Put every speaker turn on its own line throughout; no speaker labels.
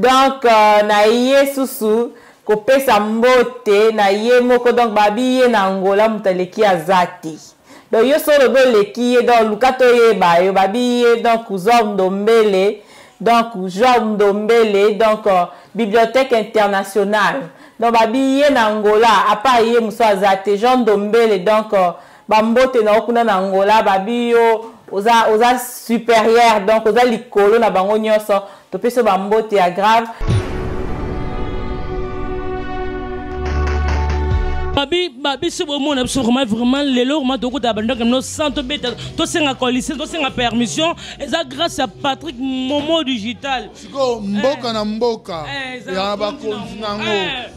Donc na ye susu ko pesa mbote na ye moko donc babi ye na Angola mutaleki azati. Donc yo solo do leki donc lukato ye ba yo babi ye donc Jean Ndombele donc bibliothèque internationale. Donc babi ye na Angola apa ye muso azati Jean Ndombele donc bambote na okuna na Angola babi yo oza supérieur donc oza likolo na bango nyonso to pesa bambote ya grave.
Babi c'est vraiment les lots ma doko d'abandon comme nos centre bêta to senga coalition to senga permission et ça grâce à Patrick Momo digital
siko mboka na mboka ya ba kontinango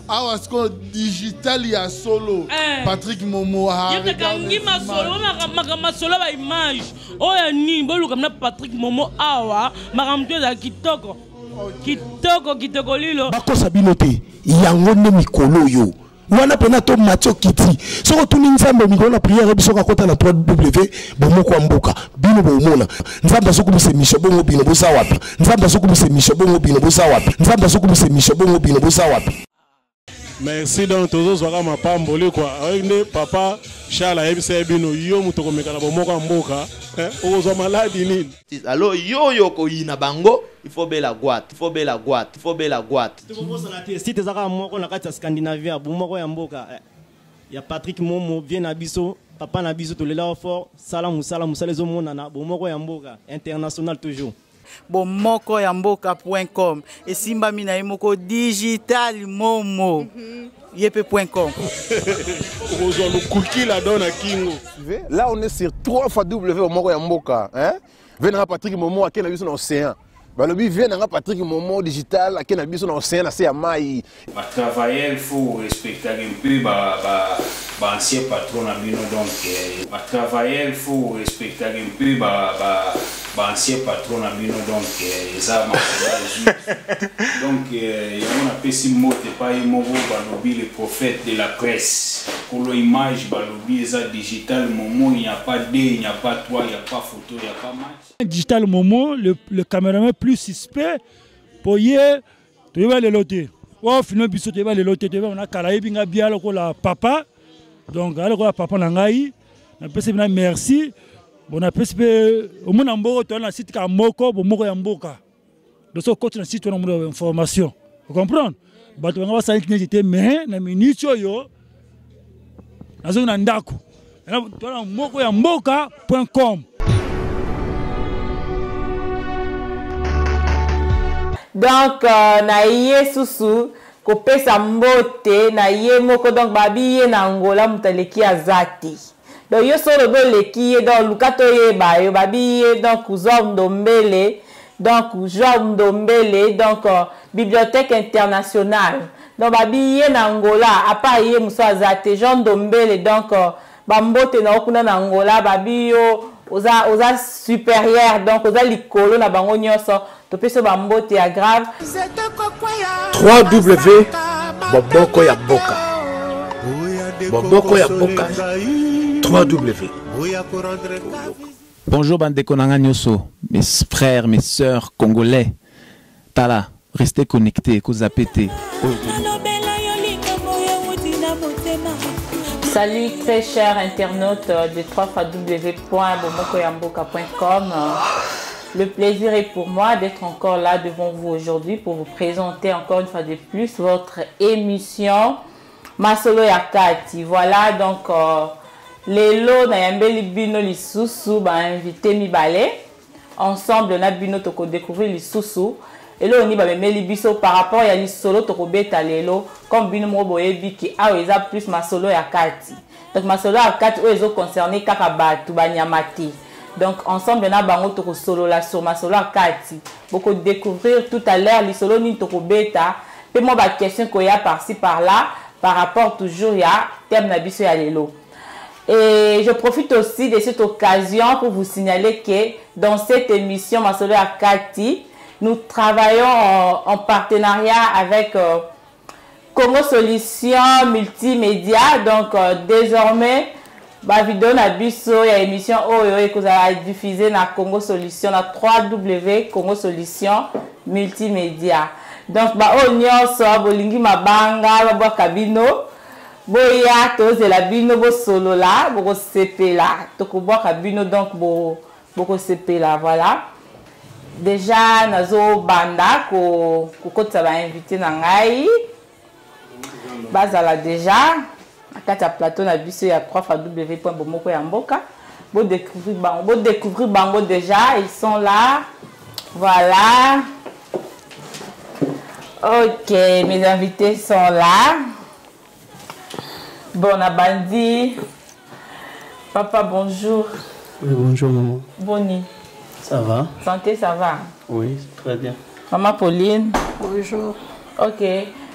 awa siko digital ya solo Patrick Momo ha
regarde ma solo ba image oya ni boluka na Patrick Momo awa makamto za kitoko lilo
bakosa binote yango ne mikolo yo wana pena to Mathieu Kiti soko tuni nzambe mikolo na prière biso ka kota na 3W bomoko ya mboka bino bomona nzambe azokumisa misho bongo bino bosa wapi nzambe azokumisa misho bongo bino bosa wapi nzambe azokumisa misho bongo bino bosa wapi.
Merci donc tous aux ma pamboli quoi avec papa Charles ebisa bino yo mutoko mekana bomoko ya mboka ozo maladi nini
alors yo ko ina bango il faut bela guate
tu vois ça la si tes ara moko na kati ya Scandinavia bomoko ya mboka ya Patrick Momo vient na biso papa na biso to lela fort sala musala zo mona na bomoko ya mboka international toujours
bomoko ya mboka.com et simba mina yemoko digital momo yep.com.
Là on est sur 3 fois W bomoko ya mboka hein venant Patrick Momo à Kenya biso na océan balobi venant Patrick Momo digital à Kenya biso na océan na c'est mai
ba travailler il faut respecter un peu ba ancien patron na bino donc ba travailler il faut respecter un peu ba ancien patron na bino donc ça donc il y a on appelle si mot pas movo balobi le prophète de la presse pour l'image balobi ça digital Momo il n'y a pas D il n'y a pas 3 il n'y a pas photo il n'y a pas match
digital Momo le caméraman plus suspect pour y tu vas le loter oh finalement biso tu vas le loter tu vas on a kalaïbi nga bien la papa donc alors la papa nangai na pese bina merci bon na pese au moins en mboko to na site ka moko bomoko ya mboka donc so côté na site on a information vous comprenez bato nga ba était mais na minute yo nazo na ndako to na moko ya mboka.com.
Donc na ye susu ko pesa mbote na ye moko donc babi ye na Angola mutaleki azati. Donc yo solo do leki ye donc lukato ye ba yo babi ye donc Jean Ndombele donc bibliothèque internationale. Donc babi ye na Angola apa ye muso azati Jean Ndombele donc bambote na okuna na Angola babi yo oza supérieur donc oza likolo na bango nyonso to pesa bambote ya grave.
3W bomoko ya mboka 3W.
Bonjour Bandeko Nanga Nyoso, mes frères, mes sœurs congolais. Tala, restez connectés, Kozapete.
Salut très chers internautes de www.bomokoyamboka.com. Le plaisir est pour moi d'être encore là devant vous aujourd'hui pour vous présenter encore une fois de plus votre émission Masolo Yakati. Voilà donc les lots Nayambeli Bino Lisusu ba invité Mibale. Ensemble na Bino toko découvrir Lisusu. Et là on y va meli biso par rapport à l'isolo toko beta lelo comme Bino Moboye Biki a eza plus Masolo Yakati. Donc Masolo Yakati o ezo concerné kaka batu banyamati. Donc ensemble na bango toko solo la sur Masolo Yakati. Beaucoup découvrir tout à l'heure l'isolo ni toko beta. Pe moi ba question ko ya par-ci par-là par rapport toujours ya thème na biso ya lelo. Et je profite aussi de cette occasion pour vous signaler que dans cette émission Masolo Yakati, nous travaillons en partenariat avec Congo Solutions Multimédia. Donc désormais, ma vidéo na biso ya émission oyo que vous allez diffuser na Congo Solutions na 3W Congo Solutions Multimédia. Donc ba nyonso bolingi mabanga ba kabino boya toze la bino bo solo là bo sepela to ko boire kabino donc bo sepela voilà. Déjà nazo banda ko kotsa ba invité na ngai bazala déjà akata plateau na biso ya 3w.bomokoyamboka bo découvrir bango déjà, ils sont là. Voilà. OK, mes invités sont là. Bon abandi. Papa, bonjour.
Oui, bonjour maman.
Bonne.
Ça va?
Santé, ça va?
Oui, très bien.
Maman Pauline.
Bonjour.
OK.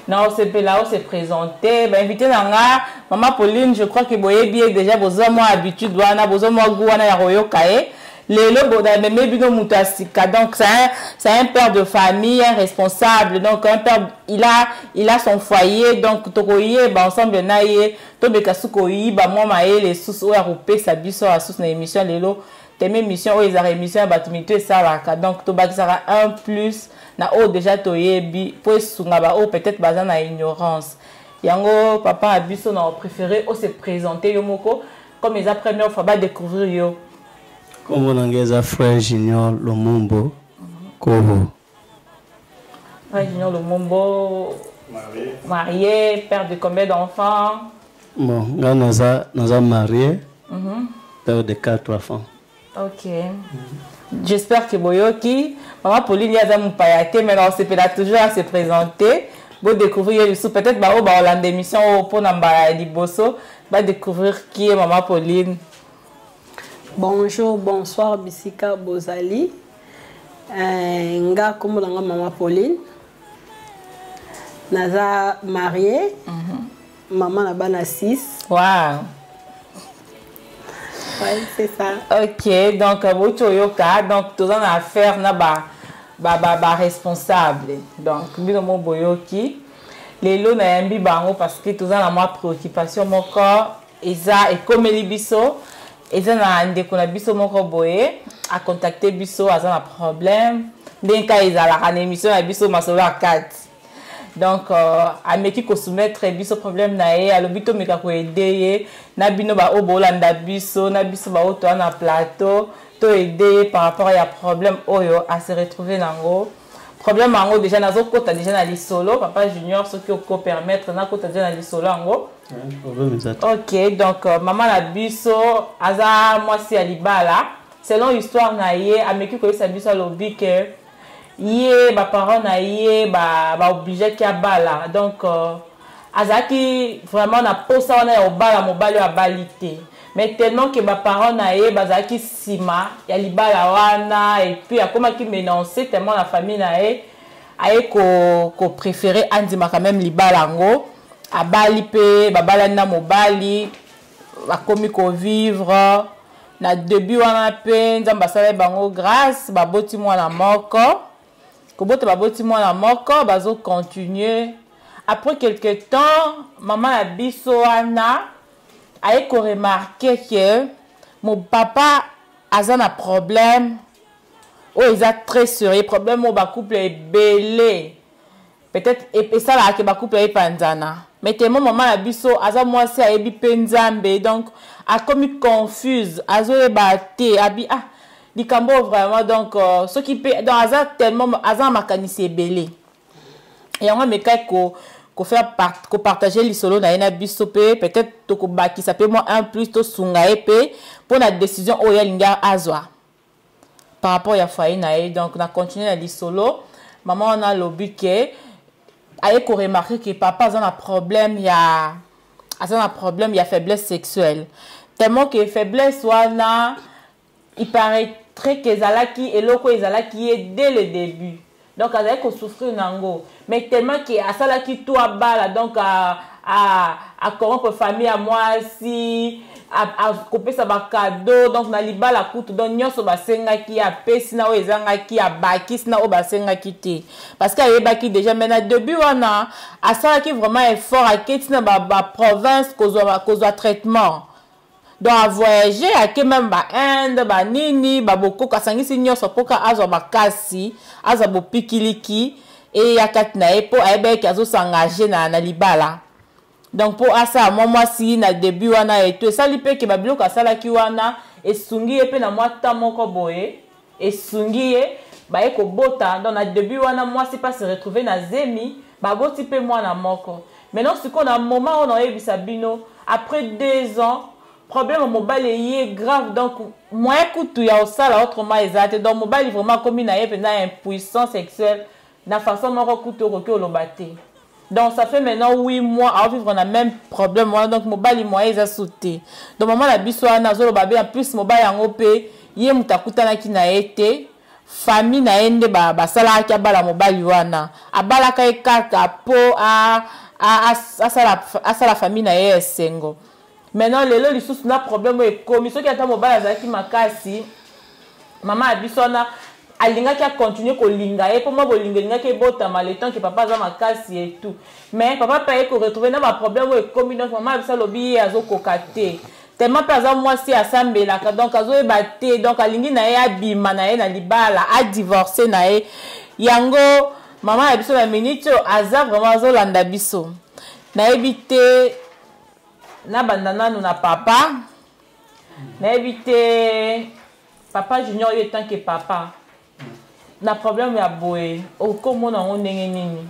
Non, c'est là où c'est présenté. Ben, invité Nanga, Maman Pauline, je crois que vous bien déjà besoin moi habitude, besoin moi gouana ya royo kae. Lelo boda même bino mutasika. Donc c'est un père de famille, un responsable. Donc un père il a son foyer donc tokoye ba ensemble naie to bekasuko yi ba moi maé les sous o aropé sa biso a sous na émission lelo. Teme émission o ezara émission batumito esalaka. Donc to bakisaka 1+ na o déjà toyebi po sunga ba o peut-être baza na ignorance. Yango papa abiso na préféré o se présenter yo moko comme les première fois ba découvrir yo.
Comme on a frère Junior Lomombo Kobo.
Frère Junior Lomombo marié, père de combien d'enfants?
Bon, là nous a marié, père de 4 enfants.
OK. J'espère que Boyoki, Maman Pauline yaza mupayate, mais on se peut toujours à se présenter. Vous découvrir peut-être bah au bah l'émission pour namba liboso, va découvrir qui est Maman Pauline.
Bonjour, bonsoir Bisika Bozali. Nga comme Maman Pauline. Naza mariée. Maman na bana 6.
Wow.
Ouais, c'est ça.
OK, donc boyoka, donc tout en affaire na ba responsable. Donc bino mo boyoki. Lelo na yambi bango parce que tout en moi préoccupation mon corps eza et comme libiso eza na ndeko na biso moko boye a contacter biso aza na problème denka eza la émission na biso masolo a 4. Donc a meki ko soumettre biso problème na ye alobito meka ko aider na bino ba obolanda biso na biso ba oto na plateau to aider par rapport à problème oyo à se retrouver nango problème ango déjà nazo kota déjà na lisolo papa junior ce qui ko permettre na kota déjà na lisolo ango. OK, donc maman la biso aza mwasi ya libala selon histoire na ye ameki ko sa biso lobi que yé ba parents na yé ba obligé ki abala donc azaki vraiment na posa na obala mobali ya balité mais tellement que ba parents na yé bazaki sima ya libala wana et puis akoma ki ménoncer tellement la famille na yé aye ko préférer andima quand même libala ngo abali pe babala na mobali bakomi ko vivre na début wana pe nzamba sala bango grâce baboti mwana moko kobote baboti mwana moko bazo continuer après quelque temps maman la biso wana aye ko remarquer que mon papa a un problème oh ils a très sérieux problème au ba couple est belé peut-être et ça là que ba couple est panzana mais tellement maman la biso aza moi c'est ayebi penzambe donc a comme confuse azo ebate abi ah likambo vraiment donc ce qui peut dans aza tellement aza makanisi belé et on me kai ko faire partager les solo na biso pe peut-être to ko baki ça peut moi 1+ to sunga pe pour la décision o ya linga azwa par rapport à foyer na donc on a continué la solo maman on a lobby que aye ko remarquer que papa a un problème il y a faiblesse sexuelle tellement que faiblesse wana il paraîtrait que zalaki eloko ezalaki dès le début donc azali ko souffrir nango mais tellement que asalaki tout à bala donc à corrompre famille à moi si à couper sa cadeau donc na libala kutu donc nyonso basengaki ya pesi na o ezangaki ya bakis na o basengaki te parce que ayebaki déjà mais na début wana asalaki vraiment effort aketi na ba province kozwa traitement donc à voyager à même ba Inde ba nini ba boko kasangisi nyonso poka azwa bakasi azwa bopikiliki et ya kati na ye po ayeba ki azo s'engager na libala. Donc pour asa moi si na début wana et tout ça li pe ke babiloko asala ki wana esungi ye pe na mwa ta moko boye esungi ye ba eko bota donc na début wana moi si pas se retrouver na zemi ba boti pe moi na moko. Maintenant ce qu'on a un moment on a eu Sabino après 2 ans problème mobile est grave donc moi écoute ya osala autrement exact donc mobile vraiment comme na ye pe na impuissance sexuelle na façon moko kuto ko lobate. Donc ça fait maintenant 8 mois à vivre on a même problème moi donc mobile moyen a sauté. Donc maman la biso na zolo babe en plus mobile yango pe ye mutakuta na kina été famille na ende ba sala ka bala mobile wana abala ka kaka po a la famille na ye sengo. Maintenant lelo lisusu na problème e commission qui ata mobile azaki makasi maman la biso na alinga qui a continué ko linga et pour moi bolinga linga qui bota mal le temps que papa za makasi et tout mais papa paye ko retrouver na ma problème e comme donc maman bisa lobi azo kokate tellement par exemple moi si asambela donc azo e baté donc alingi na ye abima na ye na libala a divorcer na ye yango maman ya biso na minute aza vraiment azo landa biso na ebité na bandana na papa na ebité papa junior yo tant que papa na problème ya boye okomo na ndenge nini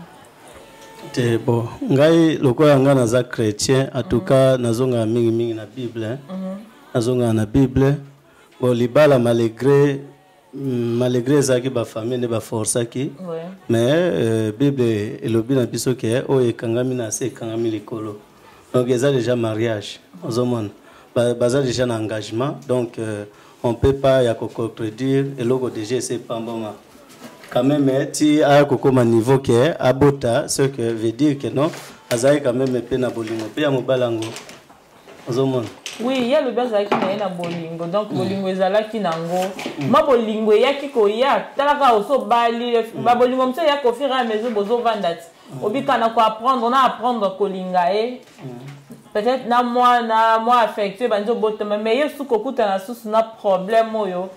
te bon ngai lokola nga naza chrétien en tout cas nazonga mingi na bible nazonga na bible bon libala malgré ezaki ba famille ne ba forçaki mais bible elobi na biso ke o ekangami na se ekangami likolo donc eza déjà mariage ozomona baza déjà na engagement donc on peut pas ya contredire eloko déjà c'est pas bon quand même ti a kokoma niveau que abota ce que veut dire que non azai quand même pe na bolingo pe ya mobalango ozomona
oui il y a le basa qui na bolingo donc bolingo ezala ki nango ma bolingo ya ki ko ya talaka oso bali ba bolingo mse ya ko fira mezo bozo vandati obika na ko apprendre on a apprendre kolinga peut-être na moi affecté banzo botama mais yesu kokuta na susu na problème oyo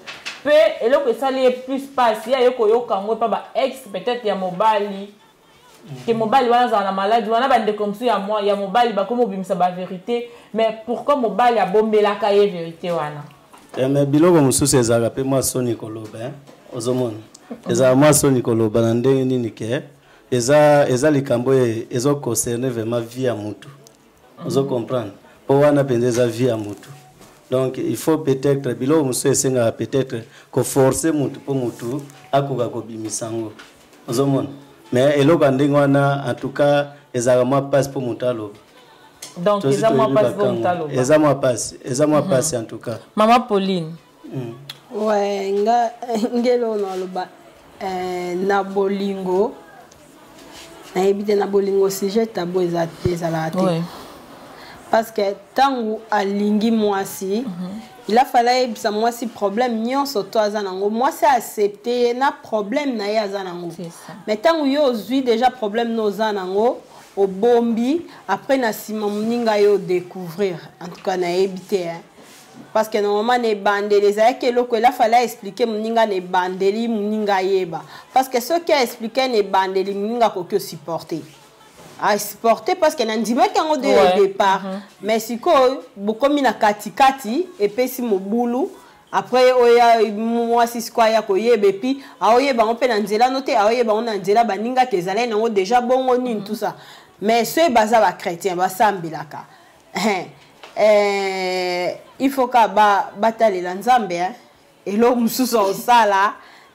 pe eloko esali plus passe ya yoko yokango pa ba ex peut-être ya mobali que mobali wana za na maladie wana bande comme ça ya mobali ba comme obimisa ba vérité mais pourquoi mobali a bombela ka ye vérité wana
mais biloko mususu ezaka pe moi soni koloba ozomona ezaka moi soni koloba na ndenge nini ke eza likambo ezo concerner vraiment vie ya mutu ozo comprendre po wana penza eza vie ya mutu. Donc il faut peut-être bilo muso esenga peut-être ko forcer mutu po mutu akoka ko bimisango ozomona mais eloko ndenge wana en tout cas ezaka moi passe pour mutalo
donc eza moi passe pour mutalo
eza moi passe en tout cas
maman Pauline
ouais ngelo na loba na bolingo na ebite na bolingo sujet tabo ezala te parce que tangu alingi mwasi il a fallu ça mwasi problème nyonso to azanango mwasi accepter na problème na ye azanango mais tangu yo zui déjà problème no zanango au bombi après na sima mninga yo découvrir en tout cas na ebité parce que normalement les bandeli ezaki eloko il a fallu expliquer mninga ne bandeli mninga yeba parce que ce qui a expliqué ne bandeli mninga ko que supporter à supporter parce qu'elle a dit mais quand on au départ mais si quoi beaucoup mina kati et puis si mon boulot après oya moi si quoi ya ko yebe puis aoye ba on peut nzela noter aoye ba on nzela baninga kezala na déjà bon on tout ça mais ceux baza ba chrétien ba sambilaka il faut ka ba bataler nzambe et lo mususu osala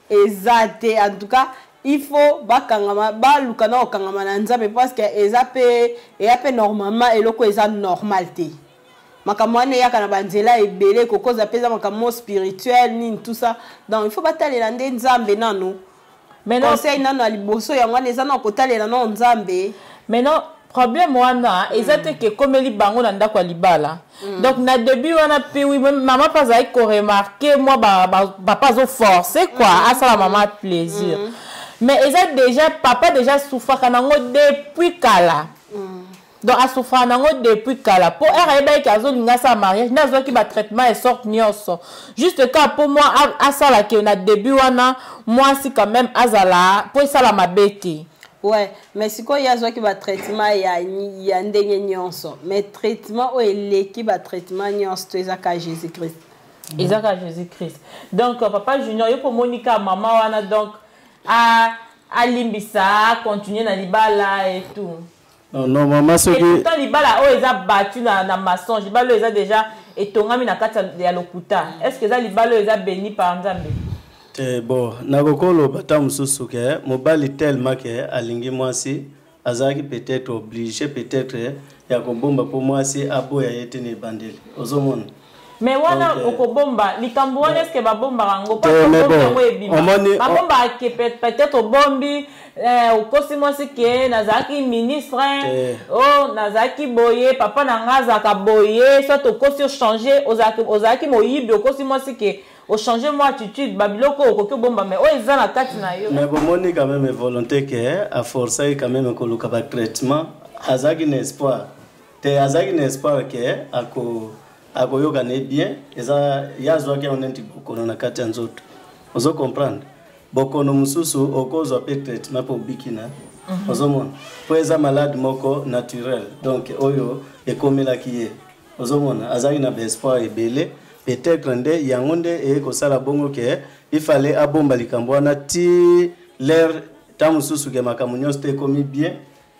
ezate en tout cas il faut bakangama balukana okangama na nzambe parce que ezape normalement eloko eza normalité makamwane yaka na banzela ebele kokoza peza makamo spirituel ni tout ça donc il faut batalela nde nzambe nano mais conseil nano aliboso ya ngwana eza na kotalela no nzambe
mais non problème wana ezate que comme li bango na ndako libala donc na début wana pe oui maman pas ai ko remarquer moi pas zo forcer quoi à ça la maman plaisir mais ils déjà papa déjà souffert kanango depuis kala donc a souffert nango depuis kala pour ereba kazo linga sa mariage nazo ki ba traitement et sort nyonso juste cas pour moi à ça là que na début wana moi si quand même azala pour ça la mabeti
Ouais, mais si quoi il y a qui va traitement il y a ndenge nyonso, mais traitement ou l'équipe va traitement nyonso to ezaka Jésus-Christ.
Ezaka Jésus-Christ. Donc papa Junior yo pour Monica maman wana donc à limbisa continuer na libala et tout.
Non maman ce
qui pourtant libala o eza battu na maçon, libala eza déjà etongami na kati ya lokuta. Est-ce que ça libala eza béni par Nzambe?
Bon, nakokolo bata mususu ke mobali tellement que alingi mwasi azaki peut-être obligé peut-être ya kobomba pour mwasi aboya yetene bandeli. Ozomona.
Mais wana okobomba likambo wana est-ce que babomba rango pas bomba ebima. Babomba ke peut-être bombi okosi mwasi ke nazaki ministre oh nazaki boye papa na ngaza ka boye soit okosi changer ozaki moyibi okosi mwasi ke au changer mon attitude babiloko okoki bomba mais o eza na kati na yo
mais bomoni quand même volonté que a forcer quand même ko luka ba traitement azaki n'espoir te azaki n'espoir que ako yoga ne bien eza yazwa ke onenti bokono na kati nzoto ozo comprendre bokono mususu okozwa pe traitement pour bikina ozomona po eza malade moko naturel donc oyo ekomela kiye ozomona azaki na espoir ebele peut-être nde yangonde e ko sala bongo ke il fallait abomba likambo wana ti l'air tamususu ke makamunyo ste komi bien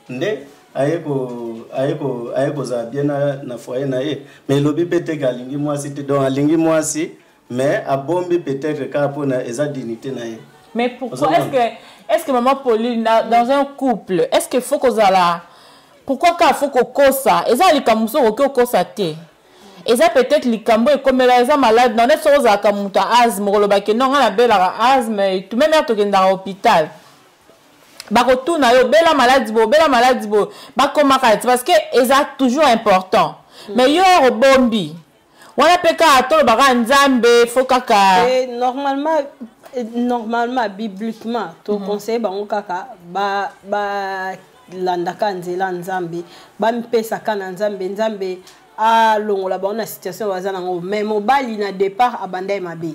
nde ayeko za bien na foyer na ye mais lobi peut-être alingi mwasi te donc alingi mwasi mais abombi peut-être ka pona eza dignité na ye.
Mais pourquoi est-ce que maman Pauline dans un couple est-ce qu'il faut qu'on la pourquoi ka faut qu'on kosa eza likamuso ko kosa te eza peut-être likambo et comme eza malade non est soza ka muta asthme koloba ke non na bela asthme tout même to kenda à hôpital bakotu na yo bela maladie bo bakoma kati parce que eza toujours important mais yo bombi wana peka atolo baka nzambe faut kaka
normalement bibliquement to conseil bango kaka ba landaka nzela nzambe ba mpesa kana nzambe longola ba na situation bazana ngo mais mobali na départ abanda mabe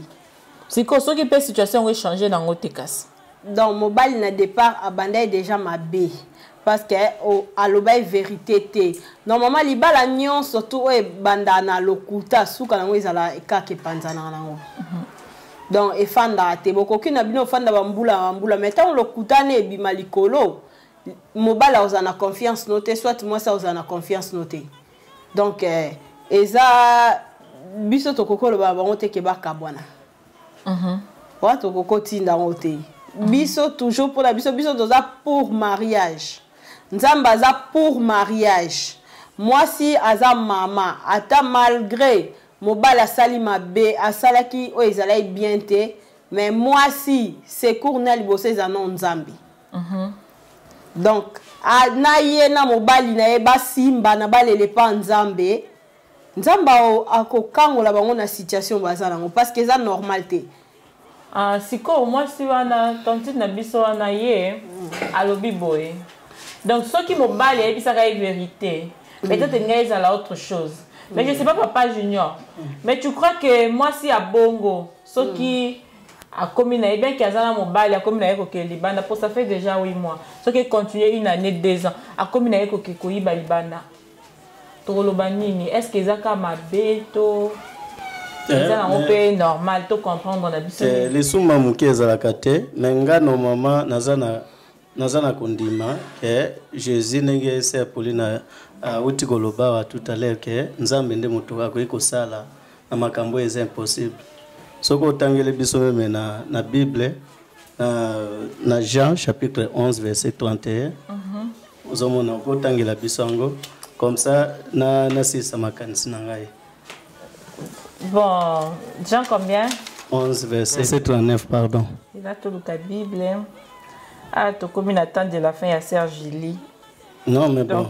siko soki pe situation we changer na ngote kasi
donc mobali na départ abanda déjà mabe parce que aloba vérité te normalement libala nyon surtout e banda na lokuta suka na ngo ezala ekake panzana nango donc efanda te bokoki na bino fanda bambula mais tant lokuta ne bima likolo mobali ozana confiance noté soit moi ça ozana confiance noté. Donc, eza biso tokokolo ba bango te ke bakabwana. Wa tokoko tinda ngote. Biso toujours pour la biso doza pour mariage. Nzamba za pour mariage. Moi si aza mama ata malgré mobala sali mabe asalaki o ezalai bien te mais moi si secours na liboso ezana nzambi. Donc na ye na mobali na ye basimba na balele pa nzambe akokangola bango na situation bazala ngo parce que eza normal te
siko moi si wana tontine na biso wana ye alobi boye donc soki mobali ayebisaka ye vérité peut-être ngai ezala autre chose mais je sais pas papa Junior mais tu crois que moi si a bongo soki a commis na bien qu'azana mobile a commis na eko ke libanda pour ça fait déjà 8 mois ce qui continue une année 2 ans a commis na eko ke koyiba libanda to lobanini est-ce que ezaka mabeto ezana ngopé normal to comprendre na biso
les suma muke ezala kate menga normalement nazana kondima que Jésus nenge c'est Paulina uti koloba wa tout à l'heure que nzambe nde moto akoyiko sala na makambo est impossible. Soko tangele biso meme na Bible na Jean chapitre 11 verset 31. Ozomona ko tangela bisango comme ça na sisa makanisi na ngai.
Bon, Jean combien?
11 verset 39 pardon.
Il a tout la Bible. Ah, to comme une attente de la fin à Serge Julie.
Non mais bon.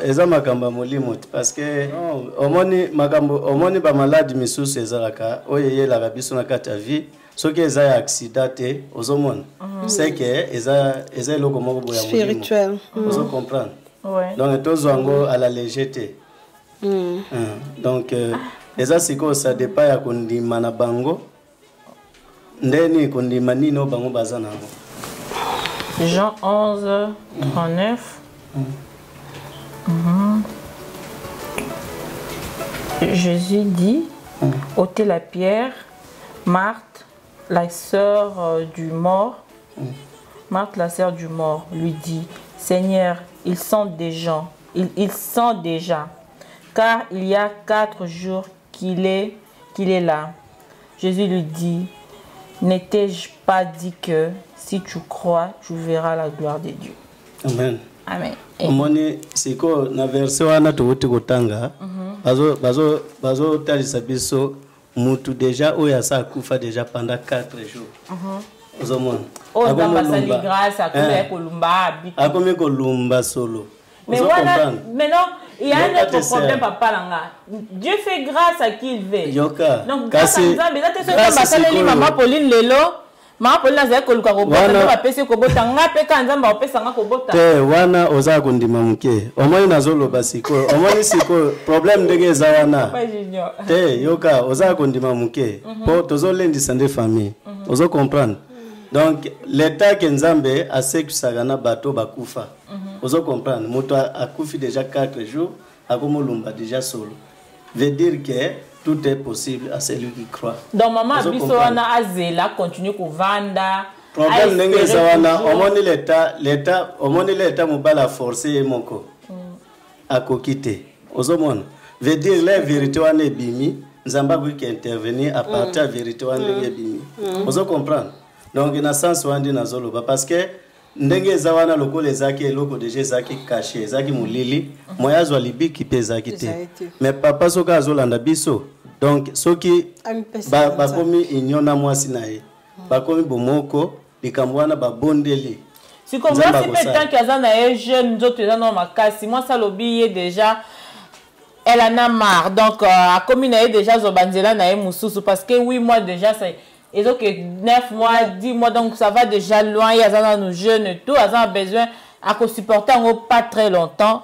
Eza makamba molimo parce que omoni ba malade misusu ezalaka oyeye la biso na kati ya vie soki eza ya accident te ozomona c'est que eza loko moko boya
spirituel
ozo comprendre donc tozwango à la légèreté donc eza siko ça dépend ya kondima na bango ndeni kondima nino bango bazana ngo
Jean 11, 39. Jésus dit, ôtez la pierre. Marthe, la sœur du mort, Marthe, la sœur du mort, lui dit, Seigneur, ils sont déjà, car il y a 4 jours qu'il est là. Jésus lui dit, n'ai-je pas dit que si tu crois, tu verras la gloire de Dieu.
Amen.
Amen.
Omoni siko na verse wana towuti kotanga bazo talisa biso mutu deja oyo asa akufa deja pendant 4 jours. Ozomona akomi kolumba solo.
Mais voilà, maintenant, il y a un autre problème, papa Langa. Dieu fait grâce à qui il veut.
Yoka.
Donc, grâce à Nzambe, là, tu sais, maman Pauline Lelo, maman Pauline Nazaya Koluka Kobota, nous va pèser Kobota, nga peka Nzamba, on pèse nga Kobota.
Te, wana oza kundima muke. Omoni nazolo basiko. Omoni siko, problème ndenge za wana. Te, yoka, oza kundima muke. Po, tozo lendi sande famille. Ozo comprendre. Donc, l'état que Nzambe a sécurisé bateau bakufa. Ozo comprendre. Moto a koufi déjà 4 jours, a comme lumba déjà solo. Veut dire que tout est possible à celui qui croit.
Donc, maman, Bissoana Azela continue pour vendre.
Problème n'est zawana. Omoni l'état mobile forcé moko. A kokite. Ozo mon. Veut dire la vérité wana bimi. Nzamba qui intervenir à partir de la vérité wana bimi. Ozo comprendre. Donc, il y a un sens parce que ndenge zawana loko les zaki loko déjà zaki caché zaki mulili moya zo libi ki pe zaki te mais papa soka azolanda biso donc soki ba komi inyona mwasi nae ba komi bomoko likambwana ba bondeli
si comme moi si peut-être qu'azana est jeune d'autres dans makasi moi ça lobi déjà elle en a marre donc a komi nae déjà zo banzela nae mususu parce que oui moi déjà c'est et donc 9 mois, 10 mois, donc ça va déjà loin. Il y a nos jeunes et tout, ils ont besoin à supporter pas très longtemps.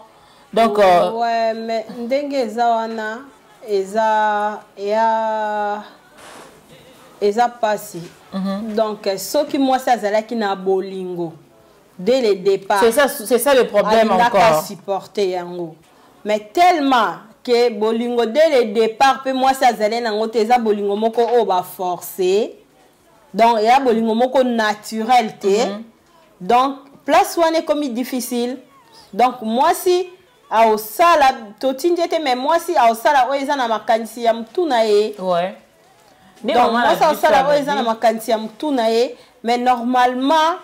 Donc
ouais, mais ndenge zawana eza passé. Donc ce qui moi ça zala qui na bolingo dès le départ.
C'est ça le problème encore.
Supporter yango. Mais tellement que bolingo dès le départ pe moi ça zala nango teza bolingo moko o ba forcer. Donc il y a bolingo moko naturel té. Donc place wana comme difficile. Donc moi si a au sala totindete mais moi si a au sala o eza na makanisi ya mtuna ye.
Ouais.
Donc moi ça au sala o eza na makanisi ya mtuna ye mais normalement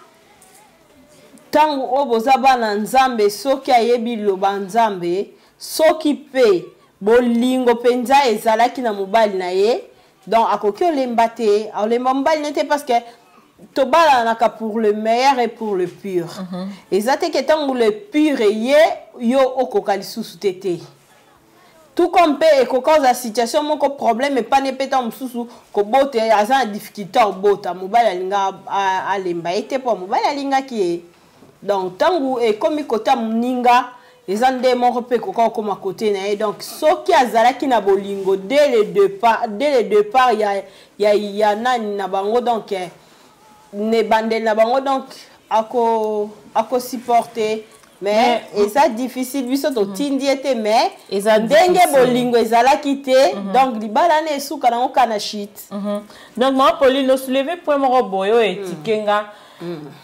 tango o bozaba na Nzambe soki ayebi loba Nzambe soki pe bolingo penza ezalaki na mobali na ye donc akoki olemba te olemba mobali nete parce que tobala naka pour le meilleur et pour le pur ezate ke tango le pur ye yo okoka lisusu tete tout comme pe ekoka za situation moko problème et pas ne peta mususu ko bote aza difficulté au bota mobali alinga alemba ete po mobali alinga ki donc tango e komi kota muninga les andés moko pe koka koma côté na donc soki azalaki na bolingo dès le départ il y a nani na bango donc ne bandel na bango donc ako supporter mais ça difficile biso to tindiete mais ndenge bolingo ezalaki te donc libala na esuka na okana shit
donc moi Pauline no soulever point moko boyo etikenga.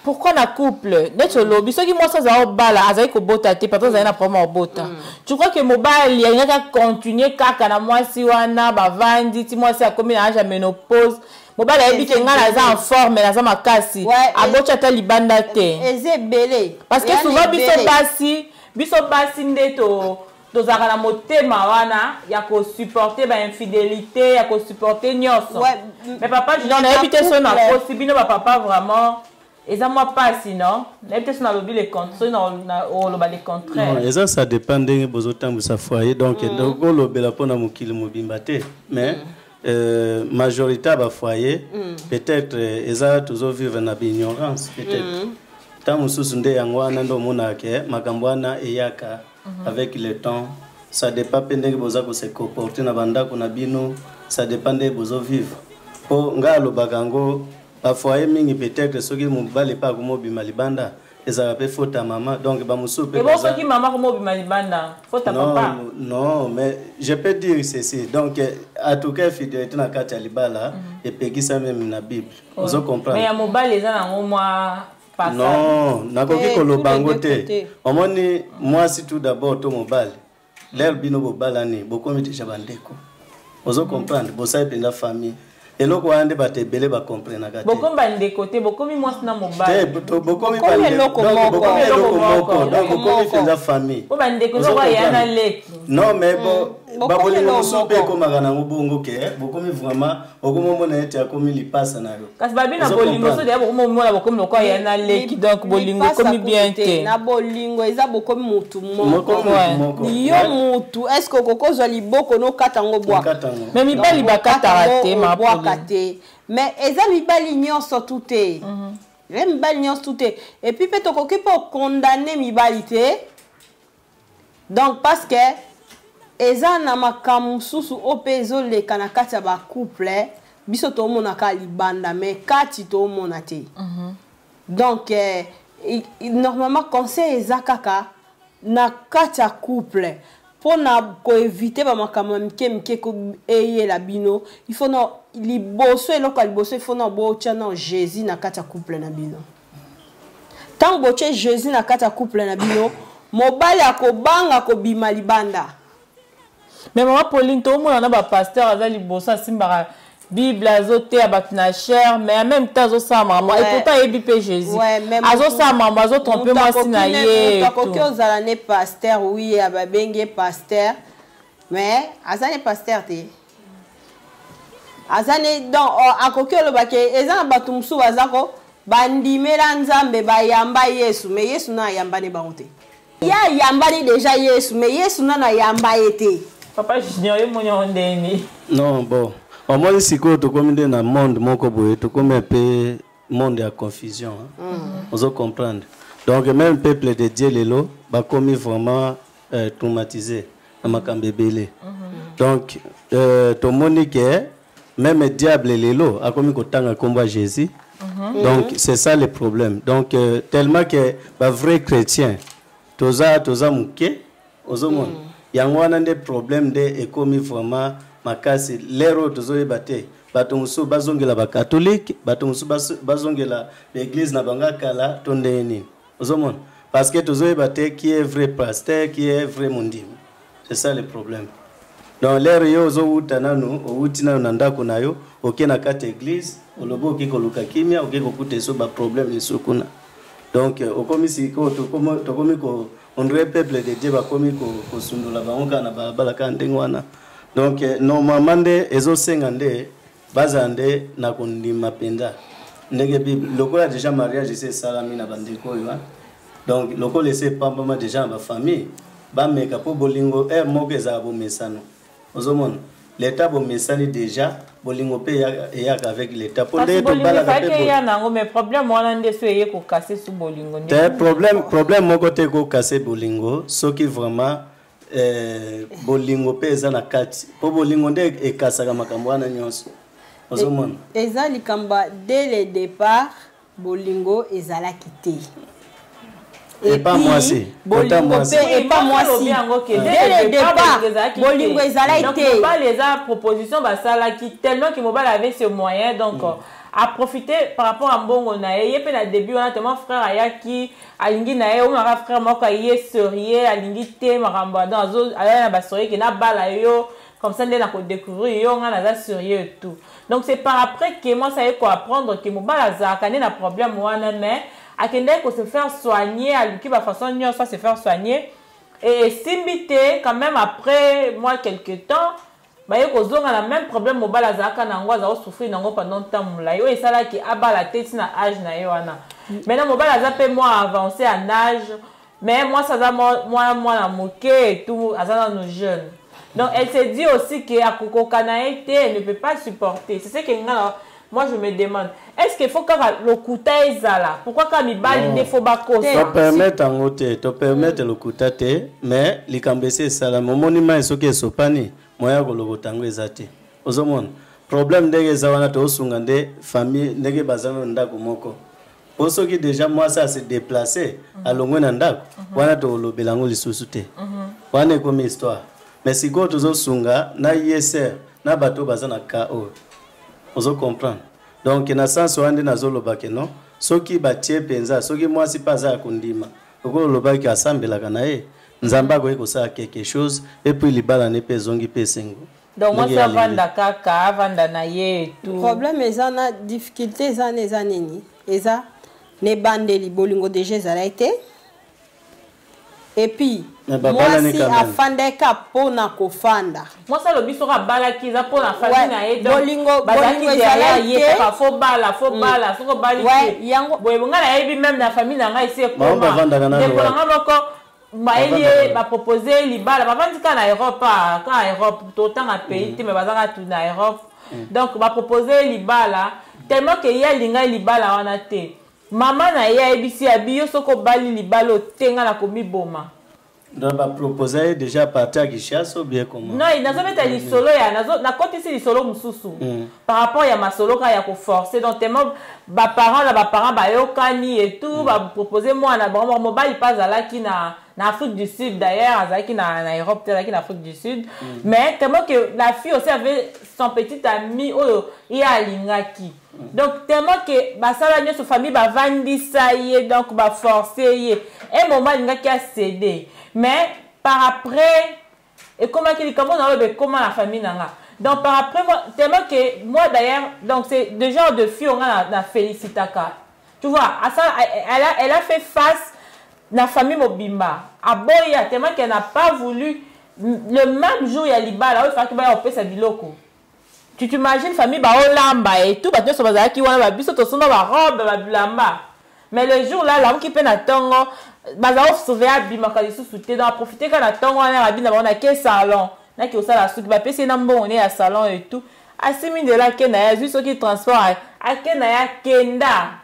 Pourquoi na couple d'être lobby ceux qui moi ça za obala azai ko bota te parce que na problème au bota tu crois que mobile il y a continuer kaka na moi si wana bavandi ti moi si a comme na âge ménopause mobile a dit que ngana za en forme na za makasi abocha ta libanda te
ezebele
parce que souvent biso basi ndeto tozaka na motema wana ya ko supporter ba infidélité ya ko supporter nyonso mais papa je n'ai évité ça na possible ba papa vraiment et ça moi pas sinon peut-être on a lobby les contraires on a les contraires
non ça dépend de bozotambu sa foyer donc ndoko lobela pona mukili mobimba te mais majorité ba foyer peut-être eza toujours vivre na ignorance peut-être tant mususu nde yangwana ndo monake makambwana eyaka avec le temps ça dépend pendenge boza ko se comporter na banda ko na bino ça dépend de bozo vivre po nga lobakango bafoye mingi peut-être soki mobali pa komobima libanda ezala pe faute à maman donc bamosusu pe
et bon soki maman komobima libanda faute à papa
non mais je peux dire ceci donc à tout cas fidélité na kati ya libala epekisa même na Bible ozo comprendre
mais ya mobali eza nango mwa passage
non nakoki koloba ngo te omoni mwasi tout d'abord to mobali l'air bino bobalani bokomi déjà bandeko ozo comprendre bosai penda famille eloko ande batebele ba comprendre kati
bokomi bandeko te bokomi mwasi na mobali
bokomi eloko moko donc bokomi penda famille
po bandeko zo ya na leki
non mais babolingo sope komaka nango bongo ke bokomi vraiment okomomona ete akomi lipasa na yo
kasi babi na bolingo so deya bokomomona bokomi lokwa ya na leki donc bolingo komi bien te
na bolingo eza bokomi mutu moko yo mutu est-ce que kokozwa liboko no kata ngo bwaka
mais mibali bakataka te
mabwaka te mais eza mibali nyonso tu te mibali nyonso tu te et puis pe tokoki po condamner mibali te donc parce que eza na makambo susu ope ezoleka na kati ya bacouple biso tomonaka libanda mais kati tomona te donc normalement conseil eza kaka na kati ya couple pona koevite bamakambo mike eyela bino il faut na liboso eloko ya liboso il faut na botia na Jésus na kati ya couple na bino tant botie Jésus na kati ya couple na bino mobali akobanga kobima libanda.
Mais maman Pauline, tout le monde a un pasteur à liboso asimbara Bible azote abatina cher mais en même temps azosa maman et pourtant ebipé Jésus. Azosa maman azo tromper moi sinaye.
Takoki ozala ne pasteur oui ababenge pasteur mais azane pasteur te. Azane donc akoki olobake eza na batu musu bazako bandimela nzambe bayamba Yesu mais Yesu na yamba ne bangote. Ya yambani déjà Yesu mais Yesu na yamba ete.
Papa Junior yo monyo ndeni.
Non bon. Au moins siko to comme dans monde moko boye to comme un peu monde à confusion. On doit comprendre. Donc même peuple de Dieu lelo ba comme vraiment traumatisé na makambe belé. Donc to monique même diable lelo a comme kotanga komba Jésus. Donc c'est ça le problème. Donc tellement que ba vrai chrétien toza muke ozomon yango wana nde problème de ekomi vraiment makasi lero tozoyeba te bato mosusu bazongela bakatholike bato mosusu bazongela l'église na banga kala tondeni ozomona parce que tozoyeba te qui est vrai pasteur qui est vrai mondim c'est ça le problème donc lero yo ozowuta nanu owuti nanu na ndako na yo oke na kati église olobo oke koluka kimia oke kokuta so ba problème esukuna donc okomi siko tokomi ko on dirait peuple de Dieu bakomi ko sundula bangoka na balabala ka ndengwana donc normalement nde ezosenga nde bazande na kondima penda ndenge bible lokola déjà mariage c'est salami na bandeko yo donc lokola c'est pambama déjà ba famille ba meka po bolingo moko eza bo mesano ozomona l'état bo mesani déjà bolingo pe ya avec l'état pour nde to bala ka
pe ya nango mais problème wana nde so yé ko casser sous bolingo
nde problème moko te ko casser bolingo soki vraiment bolingo pe eza na kati po bolingo nde ekasaka makambo wana nyonso ozomona
eza likamba dès le départ bolingo ezalaki te
et pas moi si
bolingo pe et pas moi si dès le départ bolingo ezalaki te
donc pas les propositions basalaki tellement que mobile avait ce moyen donc à profiter par rapport à mbongo na ye pe na début on a tellement frère ayaki alingi na ye o mara frère moko ye sérieux alingi te maramba dans zo ala na basori que na bala yo comme ça ndé na ko découvrir yo nga na sérieux et tout donc c'est par après que moi ça y ko apprendre que mobile azaka na problème wana mais akende ko se faire soigner aluki ba façon nyo ça se faire soigner et simbité quand même après moi quelques temps ba yeko zonga la même problème mobile azaka na ngwa za souffrir nango pendant temps mulai o esala ki abala tête na âge na yo wana maintenant mobile azape moi avancé en âge mais moi ça za moi na moke et tout azana nos jeunes donc elle se dit aussi que akoko kanaete elle ne peut pas supporter c'est ce que moi je me demande est-ce qu'il faut que le kuta ezala pourquoi quand mibali ne faut pas cause
to permettre ngote to permettre le kuta te mais likambese sala momonima esoki esopani moya ko lokotango ezate ozomona problème ndenge eza wana tosunga nde famille ndenge bazana ndako moko po soki déjà moi ça se déplacer alongwe na ndako wana tolobela ngo lisusu te wana ekomi histoire mais sikoyo tozosunga na ISR na bato bazana ka oyo ozo comprendre donc na sens wana nde nazolobake non soki batie penza soki mwasi pa aza ya kondima okolobaki asambelaka na ye nzambe akoki kosala quelque chose et puis libala ne mpe ezongi mpe esengo.
Donc moi ça vanda kaka vanda na ye tout.
Problème eza na difficulté eza nini eza ne bandeli bolingo déjà ezala été et puis moi si afandeka pona kofanda
moi ça lobi soka bala kiza pona famille na ye
bolingo
ezala ye ka fo bala soko bali
yango
boye ngala yebi même na famille na ngai c'est comment de kolanga moko baeli ba proposer libala bavandi ka na Europe tout temps à pays mais bazaka tout na Europe donc ba proposer libala tellement que ya linga libala wana te maman na ye ebisi abiyo soko bali libalo tenga na komi boma
donc ba proposer déjà partir à Kinshasa ou bien comment
non il nazo mettre li solo ya nazo na koti si li solo mususu par rapport ya masolo ka ya ko forcer donc tellement ba parents ba yokani et tout ba proposer moi na ba mobile pas alaki na Afrique du Sud d'ailleurs azaki na Europe azaki na Afrique du Sud mais tellement que la fille aussi avait son petit ami oyo ya lingaki donc tellement que basala nyo sa famille ba vandisa ye donc ba forcer ye et moment lingaki a cédé mais par après et comment la famille nanga donc par après tellement que moi d'ailleurs donc c'est le genre de fille on a na félicitaka tu vois elle a fait face la famille mobimba aboya tellement qu'elle n'a pas voulu le même jour il y a libala il faut que ba opé sa biloko tu t'imagines famille ba olamba et tout ba so bazala ki wana ba biso to sona ba robe ba bilamba mais le jour là qui peut na tongo bazala sauver abima ka lisusu te donc profiter ka na tongo wana abina ba na ke salon na ki osala suki ba pesi na mbongo ne ya salon et tout asimi de là ke na ya juste qui transport a ke na ya kenda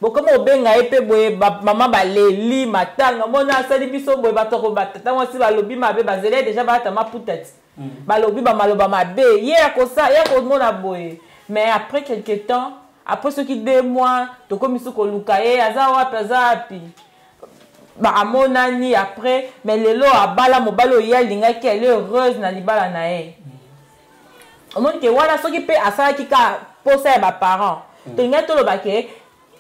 bokoma obenga epe boye mama baleli matanga mona asali biso boye batoko batata mwasi balobi mabe bazele déjà bata maputati balobi ba maloba mabe ye akosa ye komona boye mais après quelque temps après ce qui 2 mois tokomiso koluka ye azawa pezapi ba amonani après mais lelo abala mobalo ya lingaki elle est heureuse na libala na ye omoni ke wana soki pe asala kika posa ya ba parents tenga to lobake